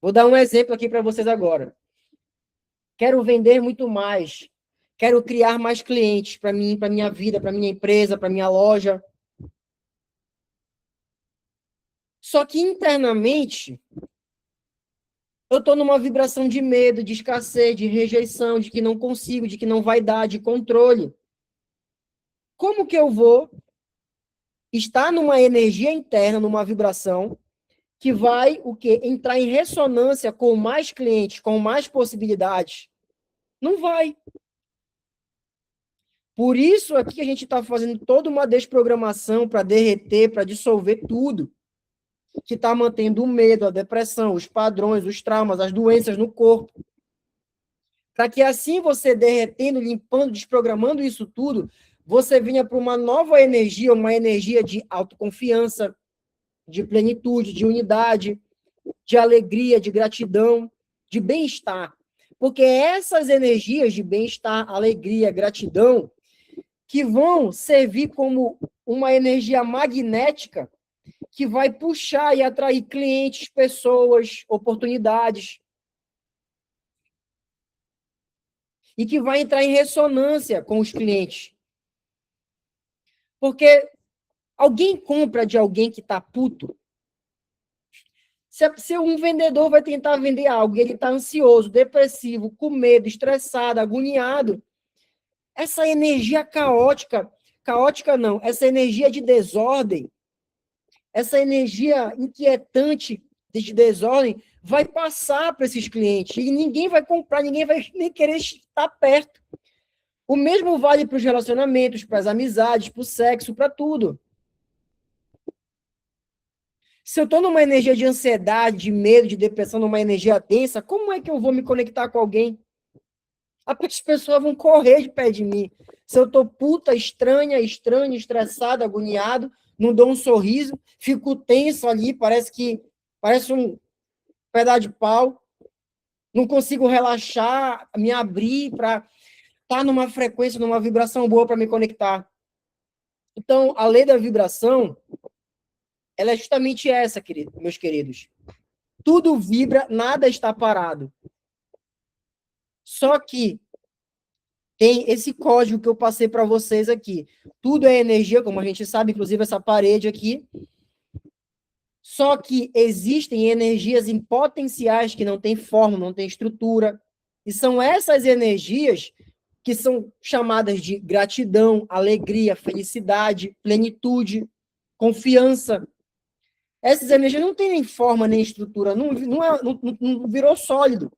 Vou dar um exemplo aqui para vocês agora. Quero vender muito mais. Quero criar mais clientes para mim, para minha vida, para minha empresa, para minha loja. Só que internamente eu estou numa vibração de medo, de escassez, de rejeição, de que não consigo, de que não vai dar, de controle. Como que eu vou estar numa energia interna, numa vibração que vai o quê? Entrar em ressonância com mais clientes, com mais possibilidades? Não vai. Por isso aqui a gente está fazendo toda uma desprogramação para derreter, para dissolver tudo que está mantendo o medo, a depressão, os padrões, os traumas, as doenças no corpo. Para que assim você derretendo, limpando, desprogramando isso tudo, você venha para uma nova energia, uma energia de autoconfiança, de plenitude, de unidade, de alegria, de gratidão, de bem-estar. Porque essas energias de bem-estar, alegria, gratidão, que vão servir como uma energia magnética que vai puxar e atrair clientes, pessoas, oportunidades. E que vai entrar em ressonância com os clientes. Porque alguém compra de alguém que está puto. Se um vendedor vai tentar vender algo e ele está ansioso, depressivo, com medo, estressado, agoniado, essa energia caótica não, essa energia de desordem, essa energia inquietante de desordem vai passar para esses clientes e ninguém vai comprar, ninguém vai nem querer estar perto. O mesmo vale para os relacionamentos, para as amizades, para o sexo, para tudo. Se eu estou numa energia de ansiedade, de medo, de depressão, numa energia densa, como é que eu vou me conectar com alguém? As pessoas vão correr de pé de mim. Se eu estou puta, estranha, estressado, agoniado, não dou um sorriso, fico tenso ali, parece um pedaço de pau, não consigo relaxar, me abrir para estar numa frequência, numa vibração boa para me conectar. Então, a lei da vibração, ela é justamente essa, meus queridos. Tudo vibra, nada está parado. Só que tem esse código que eu passei para vocês aqui. Tudo é energia, como a gente sabe, inclusive essa parede aqui. Só que existem energias em potenciais que não têm forma, não têm estrutura. E são essas energias que são chamadas de gratidão, alegria, felicidade, plenitude, confiança. Essas energias não têm nem forma, nem estrutura, não virou sólido.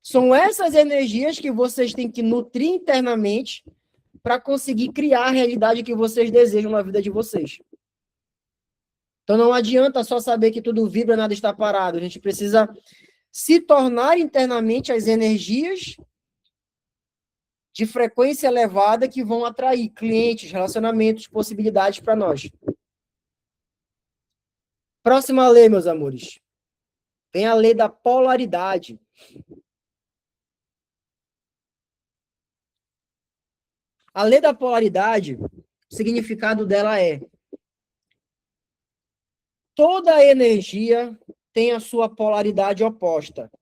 São essas energias que vocês têm que nutrir internamente para conseguir criar a realidade que vocês desejam na vida de vocês. Então não adianta só saber que tudo vibra, nada está parado. A gente precisa se tornar internamente as energias de frequência elevada que vão atrair clientes, relacionamentos, possibilidades para nós. Próxima lei, meus amores. Vem a lei da polaridade. A lei da polaridade, o significado dela é: toda energia tem a sua polaridade oposta.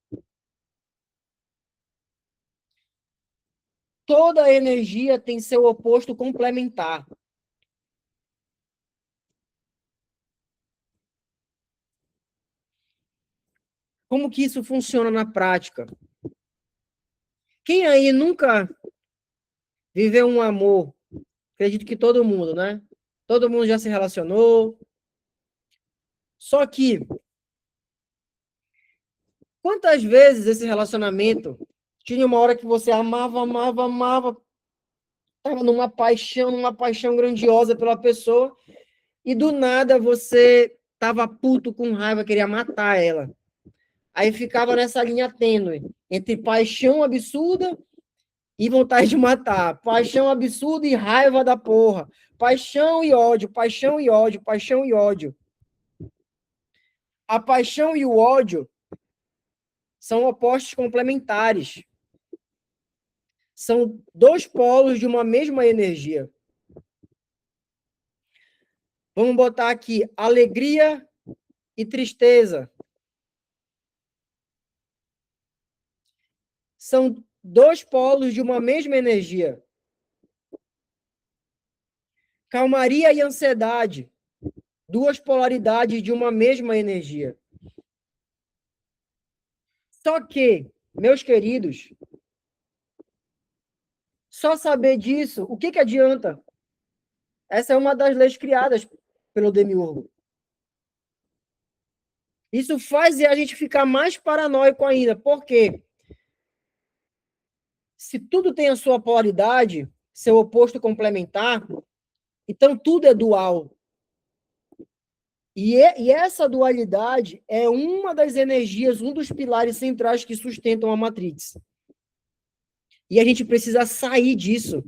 Toda energia tem seu oposto complementar. Como que isso funciona na prática? Quem aí nunca viveu um amor? Acredito que todo mundo, né? Todo mundo já se relacionou. Só que, quantas vezes esse relacionamento tinha uma hora que você amava, amava, amava, estava numa paixão grandiosa pela pessoa, e do nada você estava puto com raiva, queria matar ela. Aí ficava nessa linha tênue entre paixão absurda e vontade de matar. Paixão absurda e raiva da porra. Paixão e ódio, paixão e ódio, paixão e ódio. A paixão e o ódio são opostos complementares. São dois polos de uma mesma energia. Vamos botar aqui alegria e tristeza. São dois polos de uma mesma energia. Calmaria e ansiedade. Duas polaridades de uma mesma energia. Só que, meus queridos, só saber disso, o que, que adianta? Essa é uma das leis criadas pelo Demiurgo. Isso faz a gente ficar mais paranoico ainda. Por quê? Se tudo tem a sua polaridade, seu oposto complementar, então tudo é dual. E essa dualidade é uma das energias, um dos pilares centrais que sustentam a Matrix. E a gente precisa sair disso.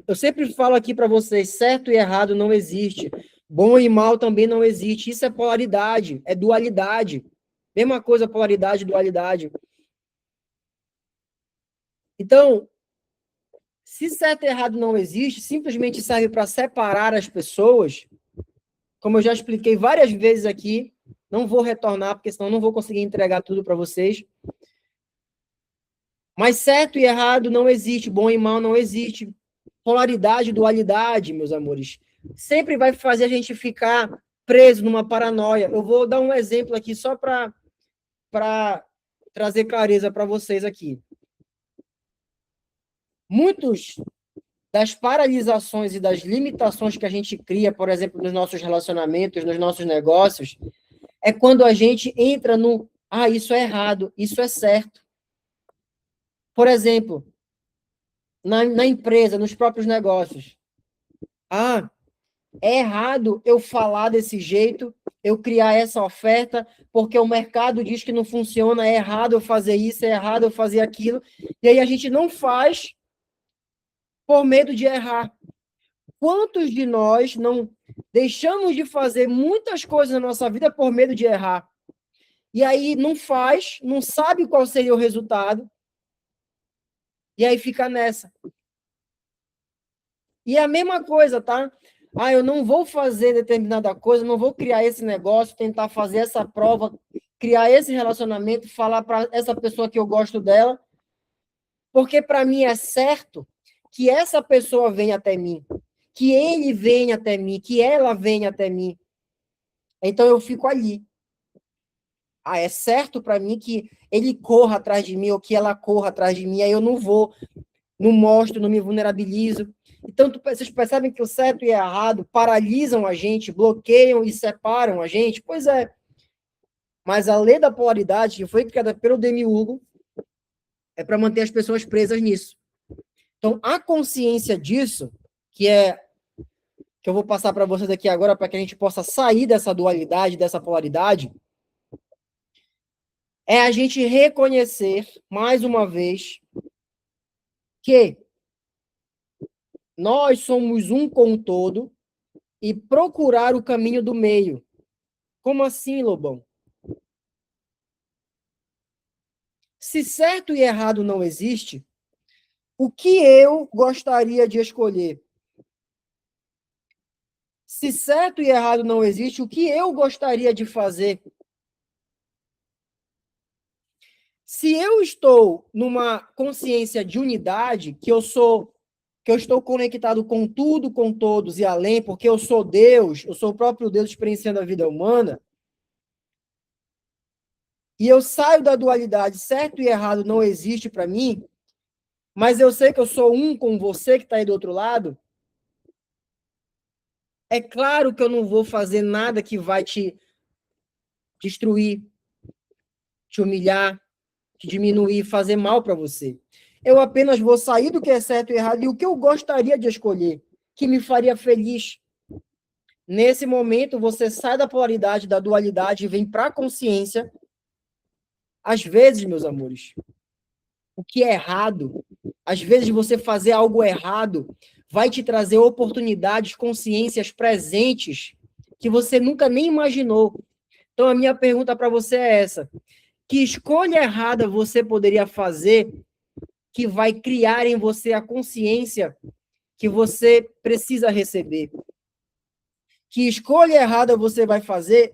Eu sempre falo aqui para vocês, certo e errado não existe. Bom e mal também não existe. Isso é polaridade, é dualidade. Mesma coisa, polaridade, dualidade. Então, se certo e errado não existe, simplesmente serve para separar as pessoas, como eu já expliquei várias vezes aqui, não vou retornar, porque senão não vou conseguir entregar tudo para vocês. Mas certo e errado não existe, bom e mal não existe. Polaridade, dualidade, meus amores, sempre vai fazer a gente ficar preso numa paranoia. Eu vou dar um exemplo aqui só para trazer clareza para vocês aqui. Muitos das paralisações e das limitações que a gente cria, por exemplo, nos nossos relacionamentos, nos nossos negócios, é quando a gente entra no, isso é errado, isso é certo. Por exemplo, na empresa, nos próprios negócios. É errado eu falar desse jeito, eu criar essa oferta, porque o mercado diz que não funciona, é errado eu fazer isso, é errado eu fazer aquilo, e aí a gente não faz por medo de errar. Quantos de nós não deixamos de fazer muitas coisas na nossa vida por medo de errar? E aí não faz, não sabe qual seria o resultado, e aí fica nessa. E é a mesma coisa, tá? Eu não vou fazer determinada coisa, não vou criar esse negócio, tentar fazer essa prova, criar esse relacionamento, falar para essa pessoa que eu gosto dela, porque para mim é certo que essa pessoa venha até mim, que ele venha até mim, que ela venha até mim. Então eu fico ali. É certo para mim que ele corra atrás de mim ou que ela corra atrás de mim, aí eu não vou, não mostro, não me vulnerabilizo. Então, vocês percebem que o certo e o errado paralisam a gente, bloqueiam e separam a gente? Pois é. Mas a lei da polaridade, que foi criada pelo Demiurgo, é para manter as pessoas presas nisso. Então, a consciência disso, que eu vou passar para vocês aqui agora, para que a gente possa sair dessa dualidade, dessa polaridade, é a gente reconhecer, mais uma vez, que nós somos um com o todo e procurar o caminho do meio. Como assim, Lobão? Se certo e errado não existe, o que eu gostaria de escolher? Se certo e errado não existe, o que eu gostaria de fazer? Se eu estou numa consciência de unidade, que eu estou conectado com tudo, com todos e além, porque eu sou Deus, eu sou o próprio Deus experienciando a vida humana, e eu saio da dualidade, certo e errado não existe para mim, mas eu sei que eu sou um com você que está aí do outro lado, é claro que eu não vou fazer nada que vai te destruir, te humilhar, te diminuir, fazer mal para você. Eu apenas vou sair do que é certo e errado e o que eu gostaria de escolher, que me faria feliz. Nesse momento, você sai da polaridade, da dualidade e vem para a consciência. Às vezes, meus amores, o que é errado, às vezes você fazer algo errado vai te trazer oportunidades, consciências presentes que você nunca nem imaginou. Então, a minha pergunta para você é essa: que escolha errada você poderia fazer que vai criar em você a consciência que você precisa receber? Que escolha errada você vai fazer?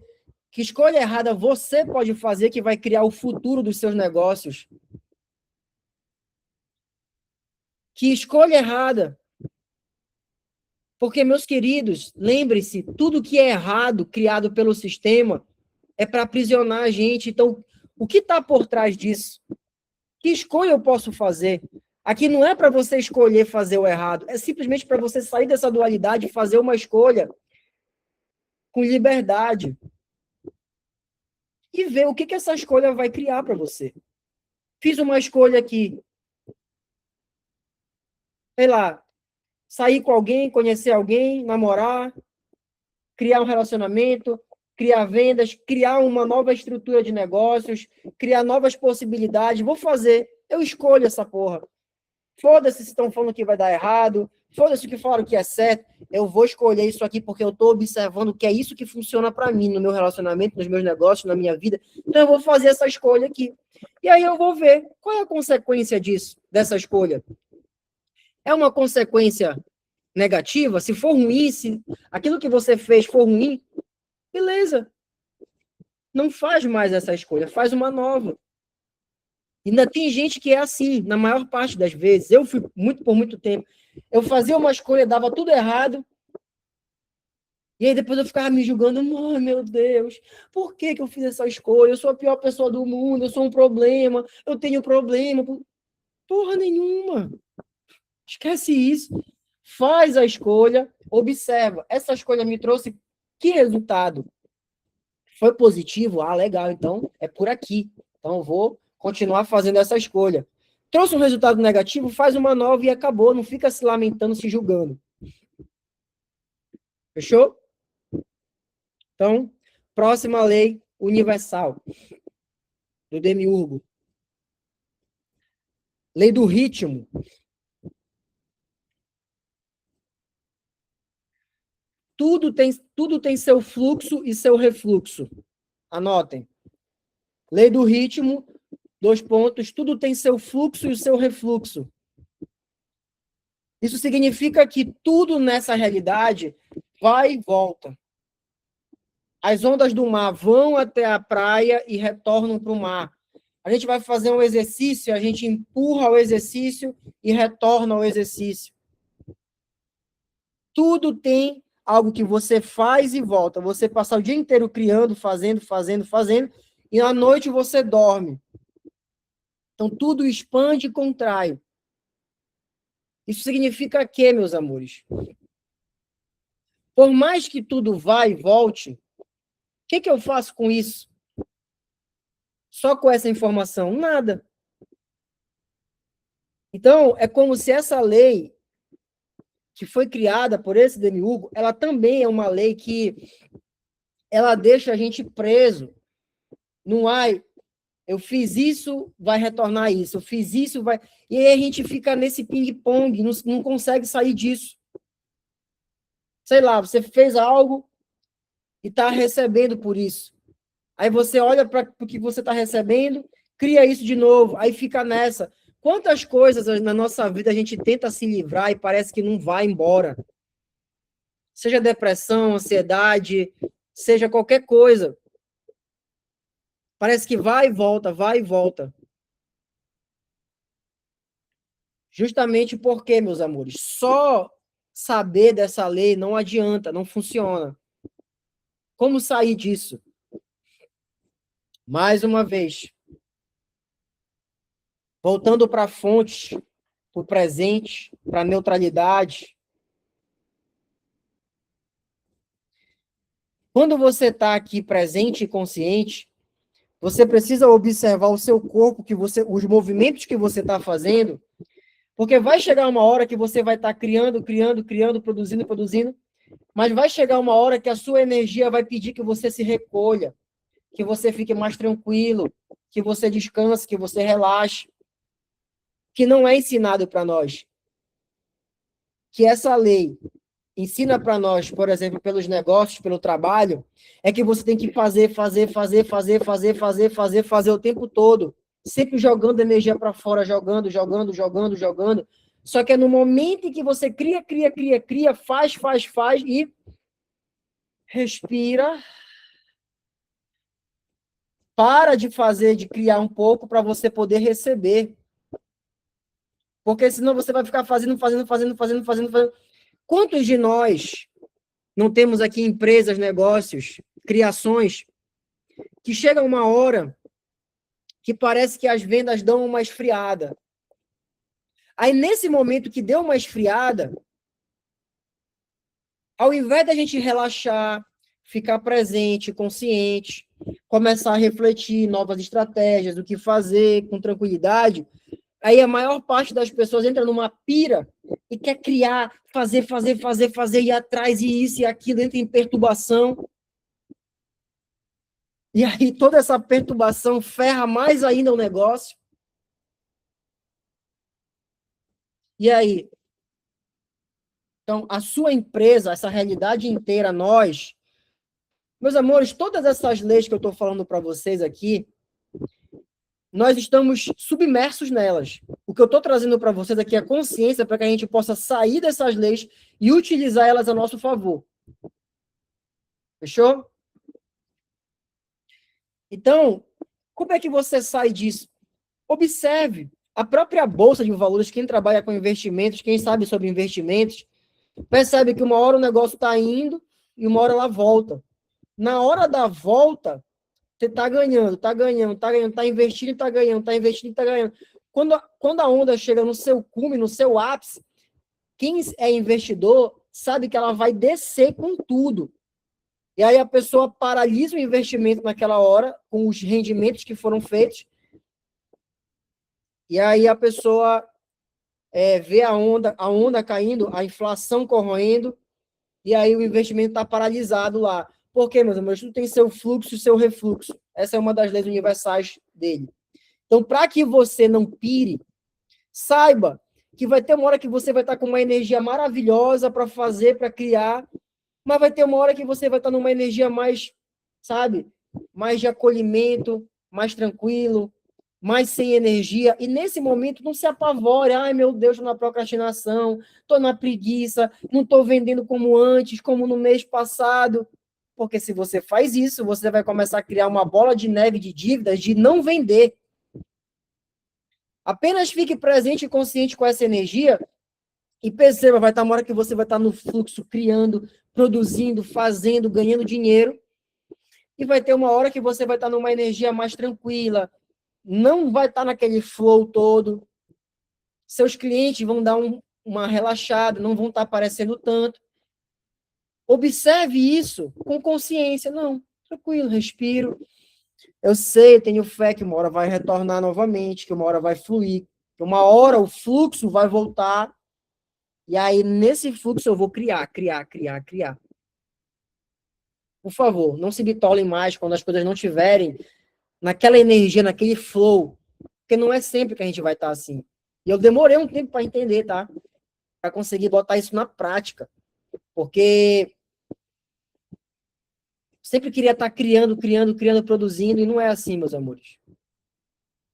Que escolha errada você pode fazer que vai criar o futuro dos seus negócios? Que escolha errada. Porque, meus queridos, lembre-se, tudo que é errado, criado pelo sistema, é para aprisionar a gente. Então, o que está por trás disso? Que escolha eu posso fazer? Aqui não é para você escolher fazer o errado, é simplesmente para você sair dessa dualidade e fazer uma escolha com liberdade e ver o que essa escolha vai criar para você. Fiz uma escolha aqui, sei lá, sair com alguém, conhecer alguém, namorar, criar um relacionamento, criar vendas, criar uma nova estrutura de negócios, criar novas possibilidades. Vou fazer, eu escolho essa porra. Foda-se se estão falando que vai dar errado, foda-se o que falaram que é certo, eu vou escolher isso aqui porque eu estou observando que é isso que funciona para mim no meu relacionamento, nos meus negócios, na minha vida, então eu vou fazer essa escolha aqui. E aí eu vou ver qual é a consequência disso, dessa escolha. É uma consequência negativa? Se for ruim, se aquilo que você fez for ruim, beleza, não faz mais essa escolha, faz uma nova. Ainda tem gente que é assim, na maior parte das vezes. Eu fui por muito tempo. Eu fazia uma escolha, dava tudo errado. E aí depois eu ficava me julgando, oh, meu Deus, por que eu fiz essa escolha? Eu sou a pior pessoa do mundo, eu sou um problema, eu tenho problema. Porra nenhuma. Esquece isso. Faz a escolha, observa. Essa escolha me trouxe que resultado? Foi positivo? Ah, legal, então é por aqui. Então eu vou continuar fazendo essa escolha. Trouxe um resultado negativo, faz uma nova e acabou. Não fica se lamentando, se julgando. Fechou? Então, próxima lei universal do Demiurgo. Lei do ritmo. Tudo tem seu fluxo e seu refluxo. Anotem. Lei do ritmo, 2 pontos, tudo tem seu fluxo e o seu refluxo. Isso significa que tudo nessa realidade vai e volta. As ondas do mar vão até a praia e retornam para o mar. A gente vai fazer um exercício, a gente empurra o exercício e retorna ao exercício. Tudo tem algo que você faz e volta. Você passa o dia inteiro criando, fazendo, e à noite você dorme. Então, tudo expande e contrai. Isso significa que, meus amores? Por mais que tudo vá e volte, o que eu faço com isso? Só com essa informação? Nada. Então, é como se essa lei que foi criada por esse Demiurgo, ela também é uma lei que ela deixa a gente preso. Não há, eu fiz isso, vai retornar isso. Eu fiz isso, vai... E aí a gente fica nesse ping-pong, não consegue sair disso. Sei lá, você fez algo e está recebendo por isso. Aí você olha para o que você está recebendo, cria isso de novo, aí fica nessa. Quantas coisas na nossa vida a gente tenta se livrar e parece que não vai embora? Seja depressão, ansiedade, seja qualquer coisa. Parece que vai e volta, vai e volta. Justamente porque, meus amores, só saber dessa lei não adianta, não funciona. Como sair disso? Mais uma vez, voltando para a fonte, para o presente, para a neutralidade. Quando você está aqui presente e consciente, você precisa observar o seu corpo, os movimentos que você está fazendo, porque vai chegar uma hora que você vai estar criando, produzindo, mas vai chegar uma hora que a sua energia vai pedir que você se recolha, que você fique mais tranquilo, que você descanse, que você relaxe, que não é ensinado para nós. Que essa lei ensina para nós, por exemplo, pelos negócios, pelo trabalho, é que você tem que fazer o tempo todo, sempre jogando energia para fora, jogando. Só que é no momento em que você cria, faz e respira, para de fazer, de criar um pouco para você poder receber. Porque senão você vai ficar fazendo. Quantos de nós não temos aqui empresas, negócios, criações, que chega uma hora que parece que as vendas dão uma esfriada. Aí, nesse momento que deu uma esfriada, ao invés da gente relaxar, ficar presente, consciente, começar a refletir novas estratégias, o que fazer com tranquilidade, aí a maior parte das pessoas entra numa pira e quer criar, fazer, ir atrás, e isso e aquilo, entra em perturbação. E aí toda essa perturbação ferra mais ainda o negócio. E aí? Então, a sua empresa, essa realidade inteira, nós, meus amores, todas essas leis que eu estou falando para vocês aqui, nós estamos submersos nelas. O que eu estou trazendo para vocês aqui é consciência para que a gente possa sair dessas leis e utilizar elas a nosso favor. Fechou? Então, como é que você sai disso? Observe. A própria Bolsa de Valores, quem trabalha com investimentos, quem sabe sobre investimentos, percebe que uma hora o negócio está indo e uma hora ela volta. Na hora da volta, você está ganhando, está investindo e está ganhando, está investindo e está ganhando. Quando a onda chega no seu cume, no seu ápice, quem é investidor sabe que ela vai descer com tudo. E aí a pessoa paralisa o investimento naquela hora, com os rendimentos que foram feitos, e aí a pessoa vê a onda caindo, a inflação corroendo, e aí o investimento está paralisado lá. Por quê, meus amigos? Tudo tem seu fluxo e seu refluxo. Essa é uma das leis universais dele. Então, para que você não pire, saiba que vai ter uma hora que você vai estar com uma energia maravilhosa para fazer, para criar, mas vai ter uma hora que você vai estar numa energia mais, sabe, mais de acolhimento, mais tranquilo, mais sem energia, e nesse momento não se apavore, ai meu Deus, estou na procrastinação, estou na preguiça, não estou vendendo como antes, como no mês passado, porque se você faz isso, você vai começar a criar uma bola de neve de dívidas de não vender. Apenas fique presente e consciente com essa energia e perceba, vai estar uma hora que você vai estar no fluxo, criando, produzindo, fazendo, ganhando dinheiro, e vai ter uma hora que você vai estar numa energia mais tranquila, não vai estar naquele flow todo, seus clientes vão dar uma relaxada, não vão estar aparecendo tanto. Observe isso com consciência. Não, tranquilo, respiro. Eu sei, tenho fé que uma hora vai retornar novamente, que uma hora vai fluir, que uma hora o fluxo vai voltar, e aí nesse fluxo eu vou criar. Por favor, não se bitolem mais quando as coisas não tiverem naquela energia, naquele flow, porque não é sempre que a gente vai estar assim. E eu demorei um tempo para entender, tá? Para conseguir botar isso na prática. Porque sempre queria estar criando, produzindo, e não é assim, meus amores.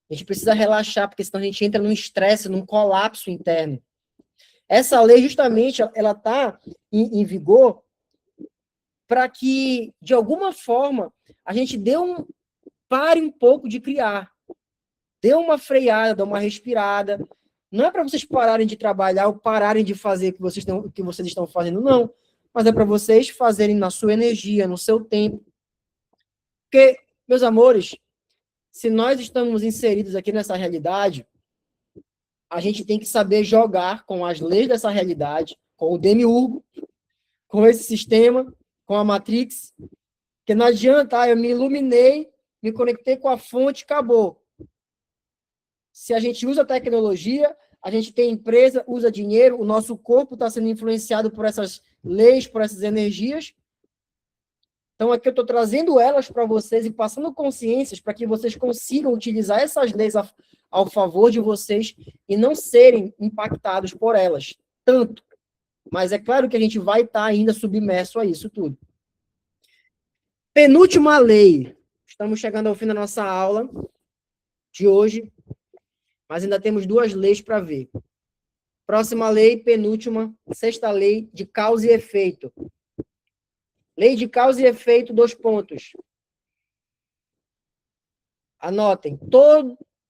A gente precisa relaxar, porque senão a gente entra num estresse, num colapso interno. Essa lei, justamente, ela está em vigor para que, de alguma forma, a gente pare um pouco de criar. Dê uma freada, dê uma respirada, Não é para vocês pararem de trabalhar ou pararem de fazer o que vocês estão fazendo, não. Mas é para vocês fazerem na sua energia, no seu tempo. Porque, meus amores, se nós estamos inseridos aqui nessa realidade, a gente tem que saber jogar com as leis dessa realidade, com o demiurgo, com esse sistema, com a Matrix, que não adianta, eu me iluminei, me conectei com a fonte, acabou. Se a gente usa tecnologia, a gente tem empresa, usa dinheiro, o nosso corpo está sendo influenciado por essas leis, por essas energias. Então, aqui eu estou trazendo elas para vocês e passando consciências para que vocês consigam utilizar essas leis ao favor de vocês e não serem impactados por elas, tanto. Mas é claro que a gente vai estar ainda submerso a isso tudo. Penúltima lei. Estamos chegando ao fim da nossa aula de hoje, mas ainda temos 2 leis para ver. Próxima lei, penúltima, 6ª lei de causa e efeito. Lei de causa e efeito, 2 pontos. Anotem,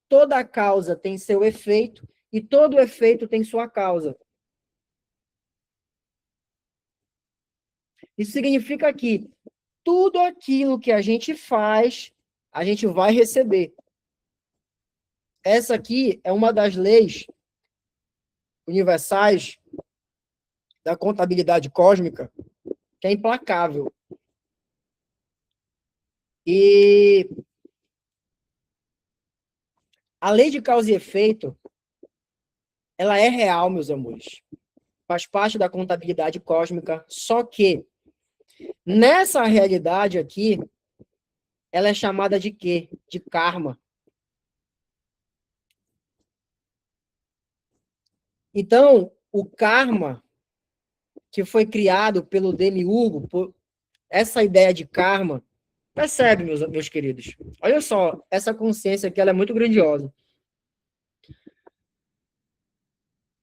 toda causa tem seu efeito e todo efeito tem sua causa. Isso significa que tudo aquilo que a gente faz, a gente vai receber. Essa aqui é uma das leis universais da contabilidade cósmica, que é implacável. E a lei de causa e efeito, ela é real, meus amores. Faz parte da contabilidade cósmica, só que nessa realidade aqui, ela é chamada de quê? De karma. Então, o karma que foi criado pelo demiurgo, essa ideia de karma, percebe, meus queridos? Olha só, essa consciência aqui, ela é muito grandiosa.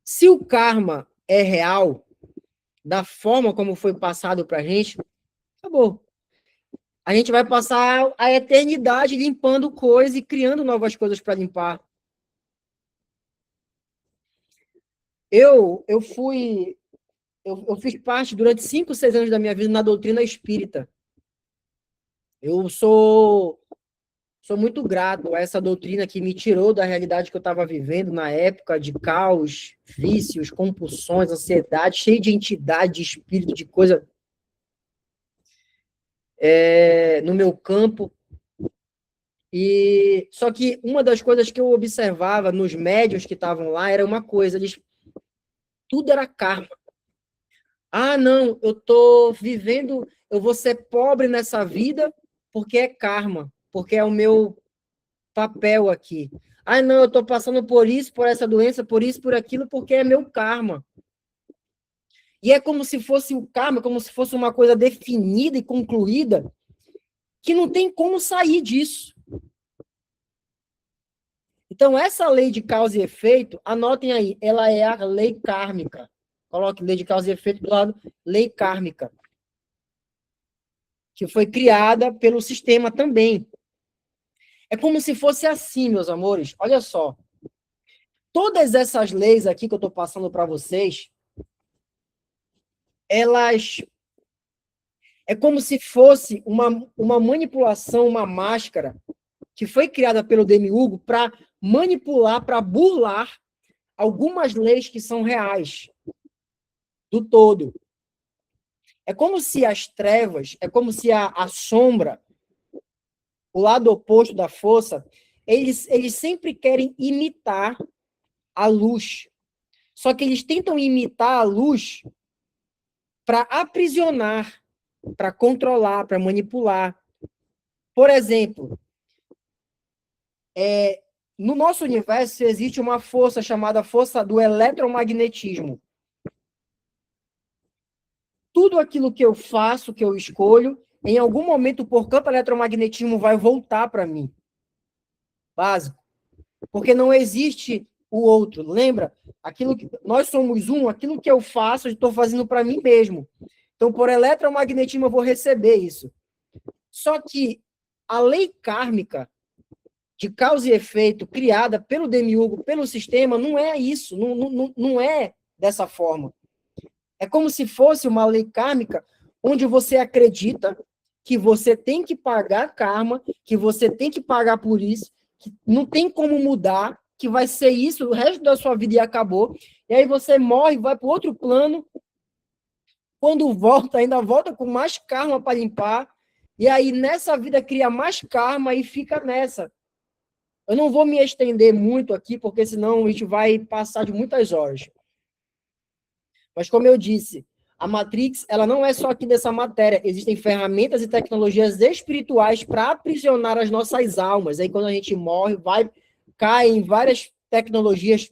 Se o karma é real, da forma como foi passado para a gente, acabou. A gente vai passar a eternidade limpando coisas e criando novas coisas para limpar. Eu fiz parte durante 5, 6 anos da minha vida na doutrina espírita. Eu sou muito grato a essa doutrina que me tirou da realidade que eu estava vivendo na época de caos, vícios, compulsões, ansiedade, cheio de entidade, de espírito, de coisa no meu campo. E só que uma das coisas que eu observava nos médiuns que estavam lá era uma coisa, tudo era karma. Ah, não, eu estou vivendo, eu vou ser pobre nessa vida porque é karma, porque é o meu papel aqui. Ah, não, eu estou passando por isso, por essa doença, por isso, por aquilo, porque é meu karma. E é como se fosse o karma, como se fosse uma coisa definida e concluída, que não tem como sair disso. Então, essa lei de causa e efeito, anotem aí, ela é a lei kármica. Coloque lei de causa e efeito do lado, lei kármica, que foi criada pelo sistema também. É como se fosse assim, meus amores. Olha só. Todas essas leis aqui que eu estou passando para vocês, elas... É como se fosse uma manipulação, uma máscara, que foi criada pelo demiurgo para manipular, para burlar algumas leis que são reais do todo. É como se as trevas, é como se a sombra, o lado oposto da força, eles sempre querem imitar a luz. Só que eles tentam imitar a luz para aprisionar, para controlar, para manipular. Por exemplo, no nosso universo existe uma força chamada força do eletromagnetismo. Tudo aquilo que eu faço, que eu escolho, em algum momento, por campo eletromagnetismo, vai voltar para mim. Básico. Porque não existe o outro. Lembra? Nós somos um, aquilo que eu faço, eu estou fazendo para mim mesmo. Então, por eletromagnetismo, eu vou receber isso. Só que a lei kármica, de causa e efeito criada pelo demiurgo, pelo sistema, não é isso, não é dessa forma. É como se fosse uma lei kármica onde você acredita que você tem que pagar karma, que você tem que pagar por isso, que não tem como mudar, que vai ser isso o resto da sua vida e acabou. E aí você morre, vai para outro plano, quando volta, ainda volta com mais karma para limpar, e aí nessa vida cria mais karma e fica nessa. Eu não vou me estender muito aqui, porque senão a gente vai passar de muitas horas. Mas como eu disse, a Matrix, ela não é só aqui dessa matéria. Existem ferramentas e tecnologias espirituais para aprisionar as nossas almas. Aí quando a gente morre, cai em várias tecnologias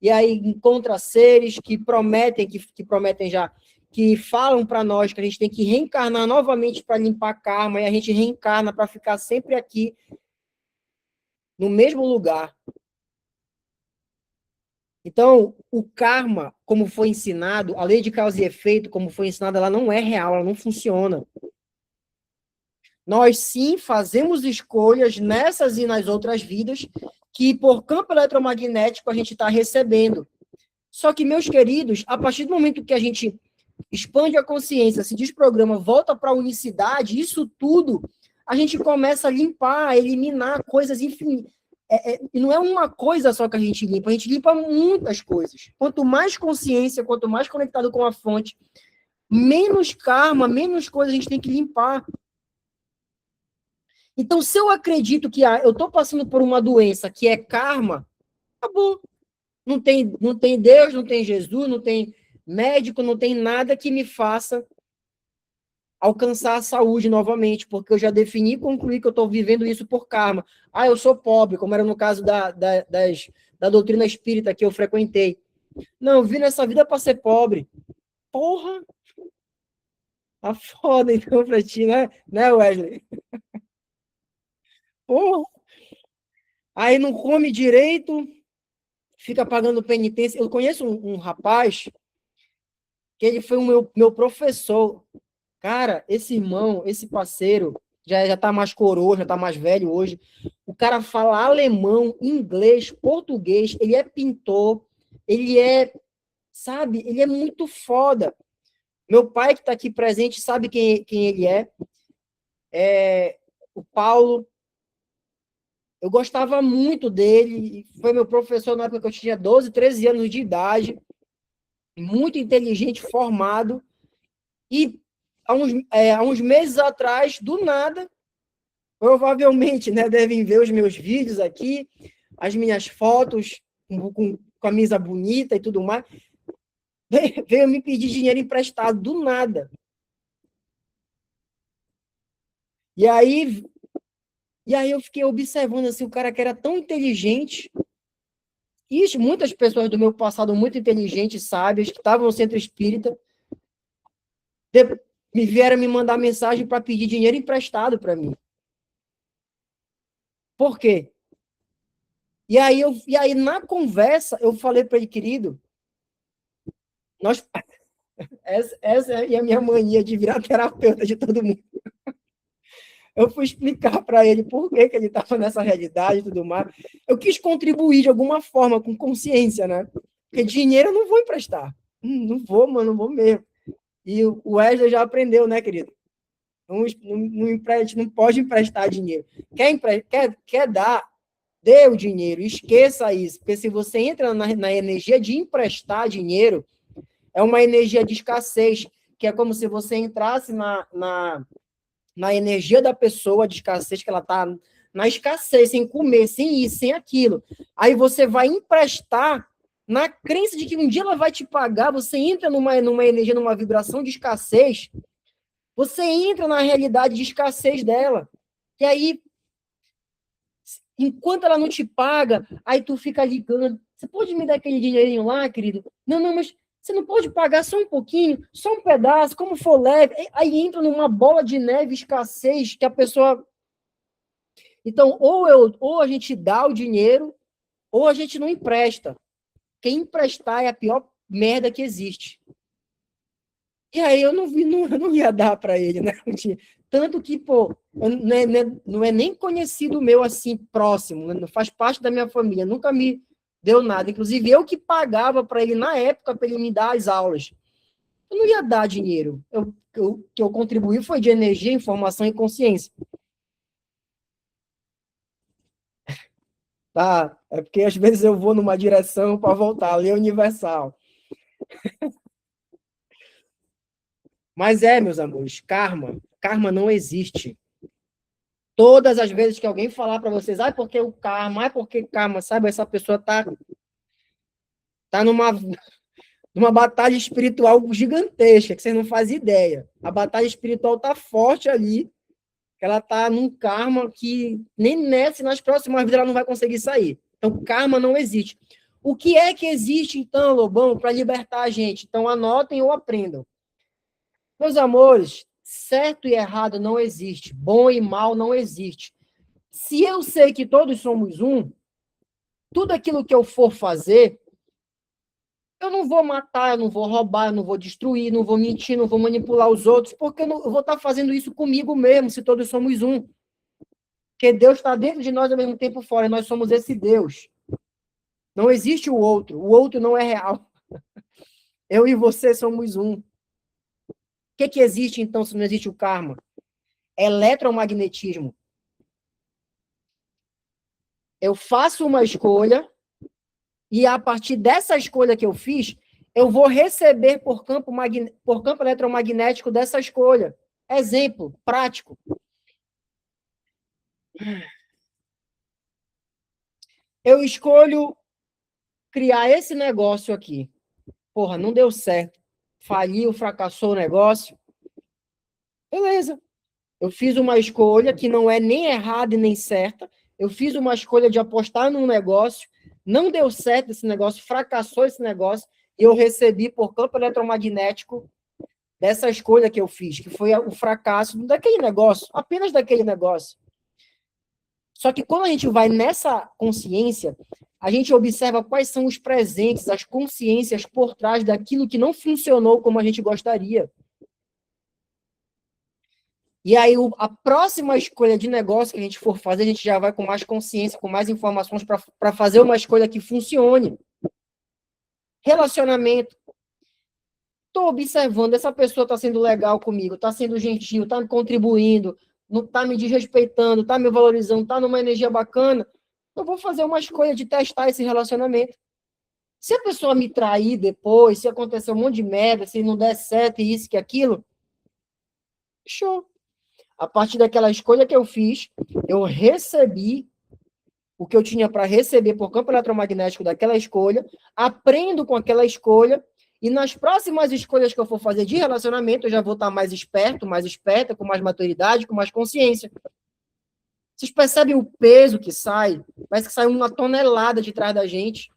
e aí encontra seres que prometem, que prometem já, que falam para nós que a gente tem que reencarnar novamente para limpar karma, e a gente reencarna para ficar sempre aqui, no mesmo lugar. Então, o karma, como foi ensinado, a lei de causa e efeito, como foi ensinada, ela não é real, ela não funciona. Nós, sim, fazemos escolhas nessas e nas outras vidas que, por campo eletromagnético, a gente está recebendo. Só que, meus queridos, a partir do momento que a gente expande a consciência, se desprograma, volta para a unicidade, isso tudo, a gente começa a limpar, a eliminar coisas infinitas. E não é uma coisa só que a gente limpa muitas coisas. Quanto mais consciência, quanto mais conectado com a fonte, menos karma, menos coisa a gente tem que limpar. Então, se eu acredito que eu estou passando por uma doença que é karma, acabou. Não tem Deus, não tem Jesus, não tem médico, não tem nada que me faça alcançar a saúde novamente, porque eu já defini e concluí que eu estou vivendo isso por karma. Ah, eu sou pobre, como era no caso da doutrina espírita que eu frequentei. Não, eu vim nessa vida para ser pobre. Porra! Tá foda então pra ti, né, Wesley? Porra! Aí não come direito, fica pagando penitência. Eu conheço um rapaz que ele foi o meu professor. Cara, esse irmão, esse parceiro, já tá mais coroa, já tá mais velho hoje. O cara fala alemão, inglês, português, ele é pintor, ele é, sabe, ele é muito foda. Meu pai, que tá aqui presente, sabe quem ele é o Paulo. Eu gostava muito dele, foi meu professor na época que eu tinha 12, 13 anos de idade, muito inteligente, formado, e há uns meses atrás, do nada, provavelmente, né, devem ver os meus vídeos aqui, as minhas fotos com camisa bonita e tudo mais, veio me pedir dinheiro emprestado, do nada. E aí eu fiquei observando assim, o cara que era tão inteligente, e muitas pessoas do meu passado muito inteligentes, sábias, que estavam no centro espírita, me vieram me mandar mensagem para pedir dinheiro emprestado para mim. Por quê? E aí, na conversa, eu falei para ele, querido, essa é a minha mania de virar terapeuta de todo mundo. Eu fui explicar para ele por que ele estava nessa realidade e tudo mais. Eu quis contribuir de alguma forma, com consciência, né? Porque dinheiro eu não vou emprestar. Não vou, mano, não vou mesmo. E o Wesley já aprendeu, né, querido? Não pode emprestar dinheiro. Quer dar, dê o dinheiro, esqueça isso. Porque se você entra na energia de emprestar dinheiro, é uma energia de escassez, que é como se você entrasse na energia da pessoa de escassez, que ela está na escassez, sem comer, sem isso, sem aquilo. Aí você vai emprestar na crença de que um dia ela vai te pagar, você entra numa energia, numa vibração de escassez, você entra na realidade de escassez dela. E aí, enquanto ela não te paga, aí tu fica ligando, você pode me dar aquele dinheirinho lá, querido? Não, mas você não pode pagar só um pouquinho, só um pedaço, como for leve. Aí entra numa bola de neve, escassez, que a pessoa... Então, ou a gente dá o dinheiro, ou a gente não empresta. Quem emprestar é a pior merda que existe. E aí eu não ia dar para ele, né? Tanto que, pô, não é nem conhecido meu assim, próximo, não faz parte da minha família, nunca me deu nada. Inclusive, eu que pagava para ele na época para ele me dar as aulas. Eu não ia dar dinheiro. O que eu contribuí foi de energia, informação e consciência. Tá? É porque às vezes eu vou numa direção para voltar, a lei universal. Mas meus amores, karma não existe. Todas as vezes que alguém falar para vocês, porque o karma, porque karma, sabe? Essa pessoa tá numa batalha espiritual gigantesca, que vocês não fazem ideia. A batalha espiritual tá forte ali, que ela tá num karma que nem nessa, nas próximas vidas ela não vai conseguir sair. Então, karma não existe. O que é que existe, então, Lobão, para libertar a gente? Então, anotem ou aprendam. Meus amores, certo e errado não existe. Bom e mal não existe. Se eu sei que todos somos um, tudo aquilo que eu for fazer, eu não vou matar, eu não vou roubar, eu não vou destruir, não vou mentir, não vou manipular os outros, porque eu vou estar fazendo isso comigo mesmo, se todos somos um. Porque Deus está dentro de nós ao mesmo tempo fora, e nós somos esse Deus. Não existe o outro não é real. Eu e você somos um. O que existe, então, se não existe o karma? Eletromagnetismo. Eu faço uma escolha, e a partir dessa escolha que eu fiz, eu vou receber por campo eletromagnético dessa escolha. Exemplo prático. Eu escolho criar esse negócio aqui. Porra, não deu certo. Faliu, fracassou o negócio. Beleza. Eu fiz uma escolha que não é nem errada e nem certa. Eu fiz uma escolha de apostar num negócio. Não deu certo esse negócio, fracassou esse negócio. E eu recebi por campo eletromagnético dessa escolha que eu fiz, que foi o fracasso daquele negócio, apenas daquele negócio. Só que quando a gente vai nessa consciência, a gente observa quais são os presentes, as consciências por trás daquilo que não funcionou como a gente gostaria. E aí, a próxima escolha de negócio que a gente for fazer, a gente já vai com mais consciência, com mais informações para fazer uma escolha que funcione. Relacionamento. Estou observando, essa pessoa está sendo legal comigo, está sendo gentil, está me contribuindo, não está me desrespeitando, está me valorizando, está numa energia bacana. Eu vou fazer uma escolha de testar esse relacionamento. Se a pessoa me trair depois, se acontecer um monte de merda, se não der certo, isso, que aquilo, show. A partir daquela escolha que eu fiz, eu recebi o que eu tinha para receber por campo eletromagnético daquela escolha, aprendo com aquela escolha, e nas próximas escolhas que eu for fazer de relacionamento, eu já vou estar mais esperto, mais esperta, com mais maturidade, com mais consciência. Vocês percebem o peso que sai? Parece que sai uma tonelada de trás da gente.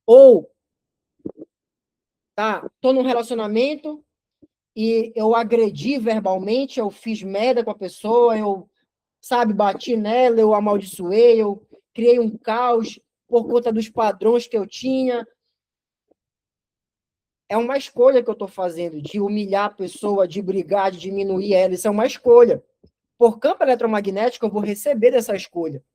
Ou, tá, tô num relacionamento e eu agredi verbalmente, eu fiz merda com a pessoa, eu, sabe, bati nela, eu amaldiçoei, eu criei um caos por conta dos padrões que eu tinha. É uma escolha que eu estou fazendo, de humilhar a pessoa, de brigar, de diminuir ela. Isso é uma escolha. Por campo eletromagnético, eu vou receber dessa escolha.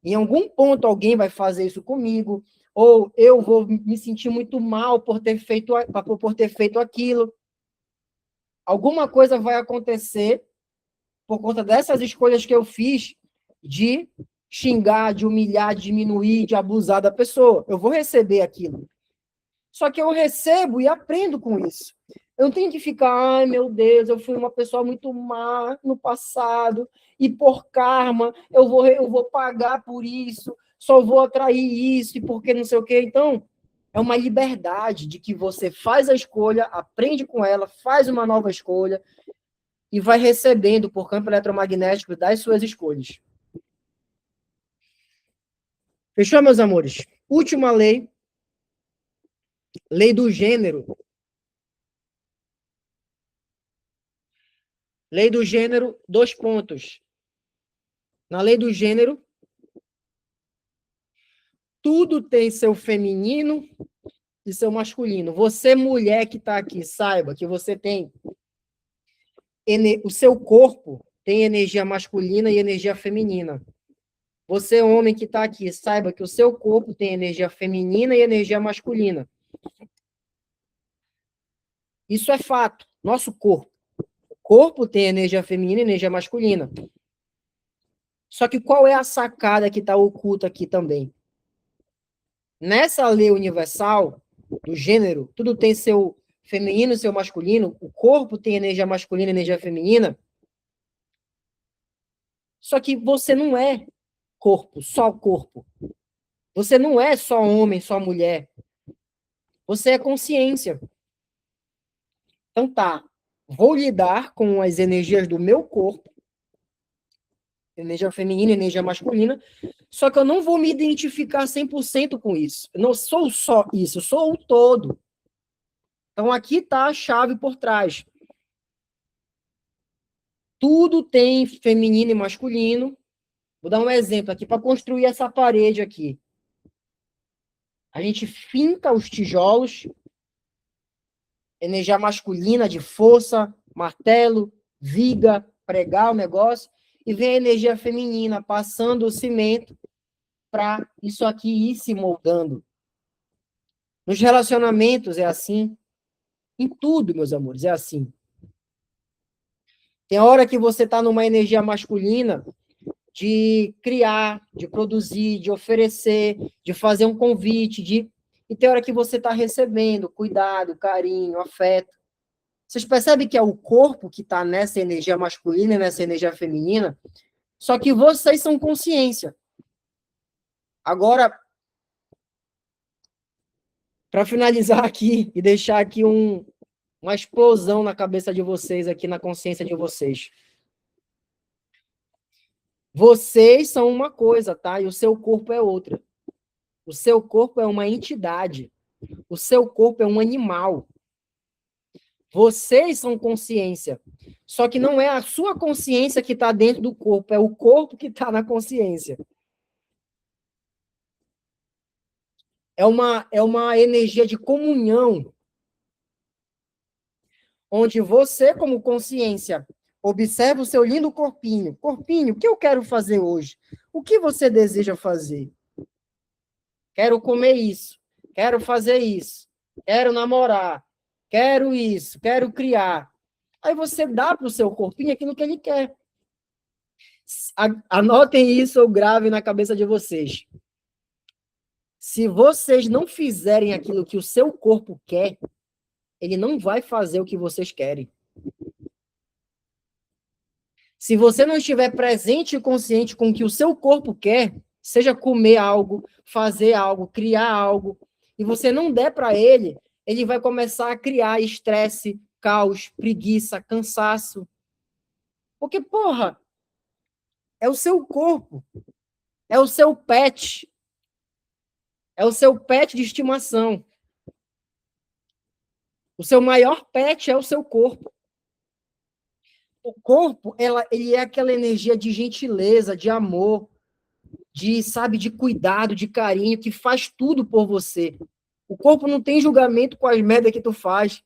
Em algum ponto, alguém vai fazer isso comigo, ou eu vou me sentir muito mal por ter feito aquilo. Alguma coisa vai acontecer por conta dessas escolhas que eu fiz de xingar, de humilhar, de diminuir, de abusar da pessoa. Eu vou receber aquilo. Só que eu recebo e aprendo com isso. Eu não tenho que ficar, ai meu Deus, eu fui uma pessoa muito má no passado, e por karma eu vou pagar por isso, só vou atrair isso, e porque não sei o quê. Então, é uma liberdade de que você faz a escolha, aprende com ela, faz uma nova escolha, e vai recebendo por campo eletromagnético das suas escolhas. Fechou, meus amores? Última lei. Lei do gênero. Lei do gênero, 2 pontos. Na lei do gênero, tudo tem seu feminino e seu masculino. Você, mulher que está aqui, saiba que você tem... O seu corpo tem energia masculina e energia feminina. Você, homem que está aqui, saiba que o seu corpo tem energia feminina e energia masculina. Isso é fato. Nosso corpo. O corpo tem energia feminina e energia masculina. Só que qual é a sacada que está oculta aqui também? Nessa lei universal do gênero, tudo tem seu feminino e seu masculino, o corpo tem energia masculina e energia feminina, só que você não é corpo, só corpo. Você não é só homem, só mulher. Você é consciência. Então tá, vou lidar com as energias do meu corpo, energia feminina, energia masculina, só que eu não vou me identificar 100% com isso. Eu não sou só isso, eu sou o todo. Então aqui está a chave por trás. Tudo tem feminino e masculino. Vou dar um exemplo aqui para construir essa parede aqui. A gente finca os tijolos, energia masculina de força, martelo, viga, pregar o negócio, e vem a energia feminina passando o cimento para isso aqui ir se moldando. Nos relacionamentos é assim. Em tudo, meus amores, é assim. Tem hora que você está numa energia masculina de criar, de produzir, de oferecer, de fazer um convite, e tem hora que você está recebendo cuidado, carinho, afeto. Vocês percebem que é o corpo que está nessa energia masculina e nessa energia feminina? Só que vocês são consciência. Agora, para finalizar aqui e deixar aqui uma explosão na cabeça de vocês, aqui na consciência de vocês. Vocês são uma coisa, tá? E o seu corpo é outra. O seu corpo é uma entidade. O seu corpo é um animal. Vocês são consciência. Só que não é a sua consciência que está dentro do corpo, é o corpo que está na consciência. É uma energia de comunhão, onde você, como consciência, observa o seu lindo corpinho. Corpinho, o que eu quero fazer hoje? O que você deseja fazer? Quero comer isso. Quero fazer isso. Quero namorar. Quero isso. Quero criar. Aí você dá para o seu corpinho aquilo que ele quer. Anotem isso ou gravem na cabeça de vocês. Se vocês não fizerem aquilo que o seu corpo quer, ele não vai fazer o que vocês querem. Se você não estiver presente e consciente com o que o seu corpo quer, seja comer algo, fazer algo, criar algo, e você não der para ele, ele vai começar a criar estresse, caos, preguiça, cansaço. Porque, porra, é o seu corpo, é o seu pet, é o seu pet de estimação. O seu maior pet é o seu corpo. O corpo, ele é aquela energia de gentileza, de amor, de cuidado, de carinho, que faz tudo por você. O corpo não tem julgamento com as merdas que tu faz.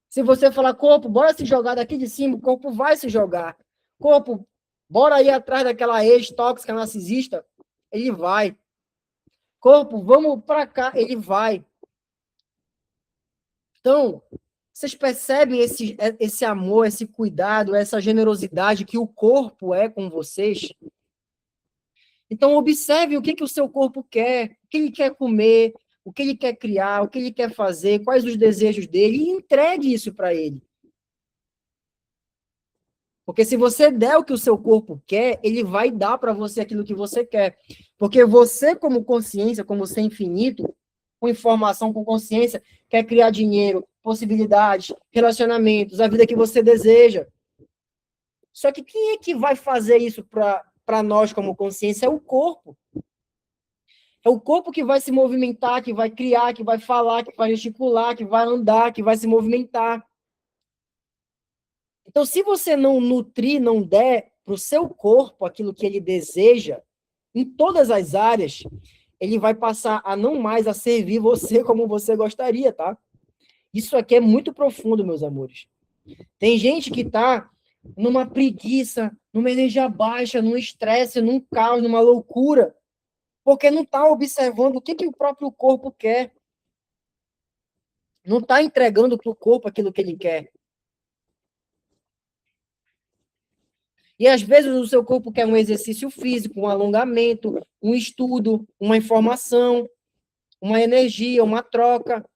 Se você falar, corpo, bora se jogar daqui de cima, o corpo vai se jogar. Corpo, bora ir atrás daquela ex-tóxica narcisista, ele vai. Corpo, vamos para cá, ele vai. Então, vocês percebem esse amor, esse cuidado, essa generosidade que o corpo é com vocês? Então, observe o que o seu corpo quer, o que ele quer comer, o que ele quer criar, o que ele quer fazer, quais os desejos dele, e entregue isso para ele. Porque se você der o que o seu corpo quer, ele vai dar para você aquilo que você quer. Porque você, como consciência, como ser infinito, com informação, com consciência, quer criar dinheiro, possibilidades, relacionamentos, a vida que você deseja. Só que quem é que vai fazer isso para nós como consciência? É o corpo. É o corpo que vai se movimentar, que vai criar, que vai falar, que vai gesticular, que vai andar, que vai se movimentar. Então, se você não nutrir, não der para o seu corpo aquilo que ele deseja, em todas as áreas, ele vai passar a não mais a servir você como você gostaria, tá? Isso aqui é muito profundo, meus amores. Tem gente que tá numa preguiça, numa energia baixa, num estresse, num caos, numa loucura, porque não tá observando o que o próprio corpo quer. Não tá entregando para o corpo aquilo que ele quer. E às vezes o seu corpo quer um exercício físico, um alongamento, um estudo, uma informação, uma energia, uma troca,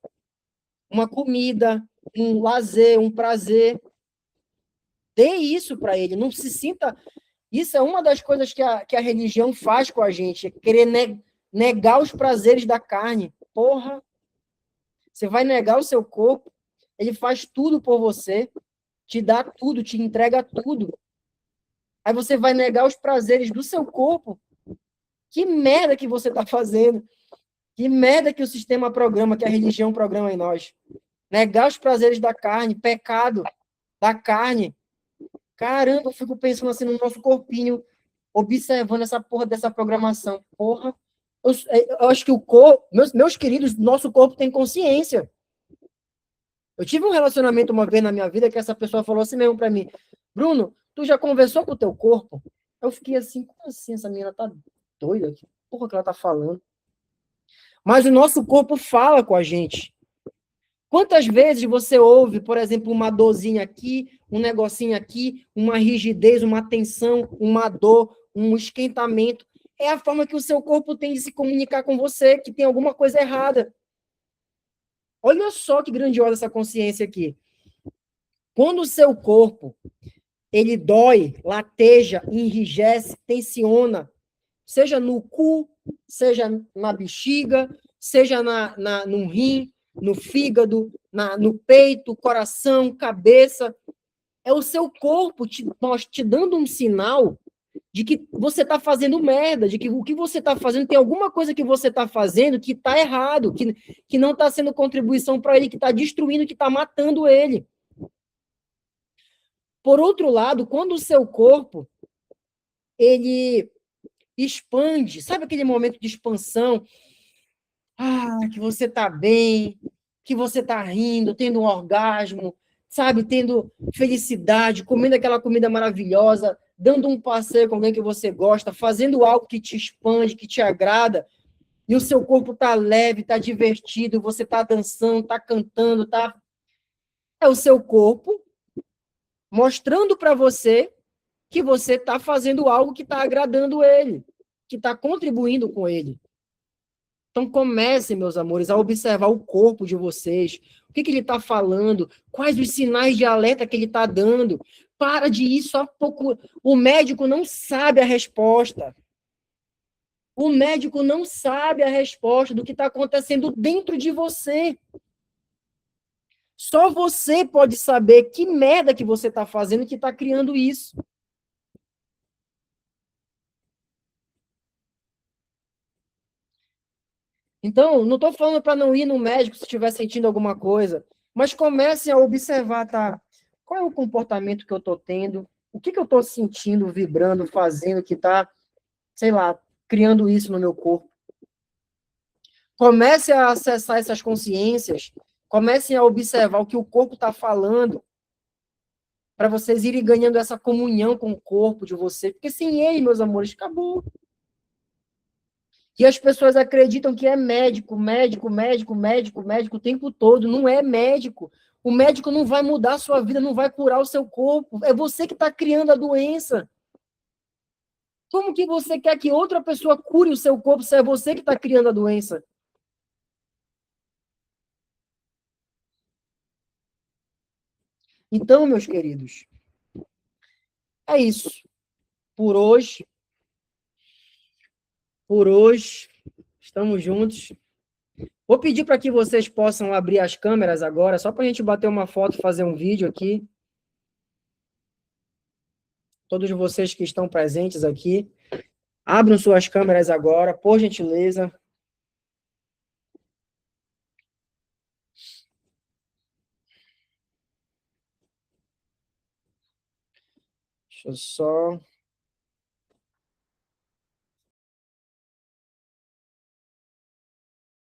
uma comida, um lazer, um prazer. Dê isso para ele. Não se sinta. Isso é uma das coisas que a religião faz com a gente, é querer negar os prazeres da carne. Porra, você vai negar o seu corpo, ele faz tudo por você, te dá tudo, te entrega tudo. Aí você vai negar os prazeres do seu corpo. Que merda que você está fazendo? Que merda que o sistema programa, que a religião programa em nós? Negar os prazeres da carne, pecado da carne. Caramba, eu fico pensando assim no nosso corpinho, observando essa porra dessa programação. Porra, eu acho que o corpo, meus queridos, nosso corpo tem consciência. Eu tive um relacionamento uma vez na minha vida que essa pessoa falou assim mesmo para mim: Bruno, tu já conversou com o teu corpo? Eu fiquei assim, como assim? Essa menina tá doida? Que porra que ela tá falando? Mas o nosso corpo fala com a gente. Quantas vezes você ouve, por exemplo, uma dorzinha aqui, um negocinho aqui, uma rigidez, uma tensão, uma dor, um esquentamento? É a forma que o seu corpo tem de se comunicar com você, que tem alguma coisa errada. Olha só que grandiosa essa consciência aqui. Quando o seu corpo ele dói, lateja, enrijece, tensiona, seja no cu, seja na bexiga, seja no rim, no fígado, no peito, coração, cabeça. É o seu corpo te dando um sinal de que você está fazendo merda, de que o que você está fazendo, tem alguma coisa que você está fazendo que está errado, que não está sendo contribuição para ele, que está destruindo, que está matando ele. Por outro lado, quando o seu corpo ele expande, sabe aquele momento de expansão? Que você está bem, que você está rindo, tendo um orgasmo, sabe, tendo felicidade, comendo aquela comida maravilhosa, dando um passeio com alguém que você gosta, fazendo algo que te expande, que te agrada, e o seu corpo está leve, está divertido, você está dançando, está cantando, tá... É o seu corpo mostrando para você que você está fazendo algo que está agradando ele, que está contribuindo com ele. Então comecem, meus amores, a observar o corpo de vocês. O que ele está falando? Quais os sinais de alerta que ele está dando? Para de ir só pouco. O médico não sabe a resposta. O médico não sabe a resposta do que está acontecendo dentro de você. Só você pode saber que merda que você está fazendo que está criando isso. Então, não estou falando para não ir no médico se estiver sentindo alguma coisa, mas comece a observar, tá? Qual é o comportamento que eu estou tendo? O que eu estou sentindo, vibrando, fazendo, que está, sei lá, criando isso no meu corpo? Comece a acessar essas consciências, comecem a observar o que o corpo está falando, para vocês irem ganhando essa comunhão com o corpo de vocês, porque sem ele, meus amores, acabou. E as pessoas acreditam que é médico, médico, médico, médico, médico o tempo todo. Não é médico. O médico não vai mudar a sua vida, não vai curar o seu corpo. É você que está criando a doença. Como que você quer que outra pessoa cure o seu corpo se é você que está criando a doença? Então, meus queridos, é isso. Por hoje, por hoje, estamos juntos. Vou pedir para que vocês possam abrir as câmeras agora, só para a gente bater uma foto e fazer um vídeo aqui. Todos vocês que estão presentes aqui, abram suas câmeras agora, por gentileza. Deixa eu só...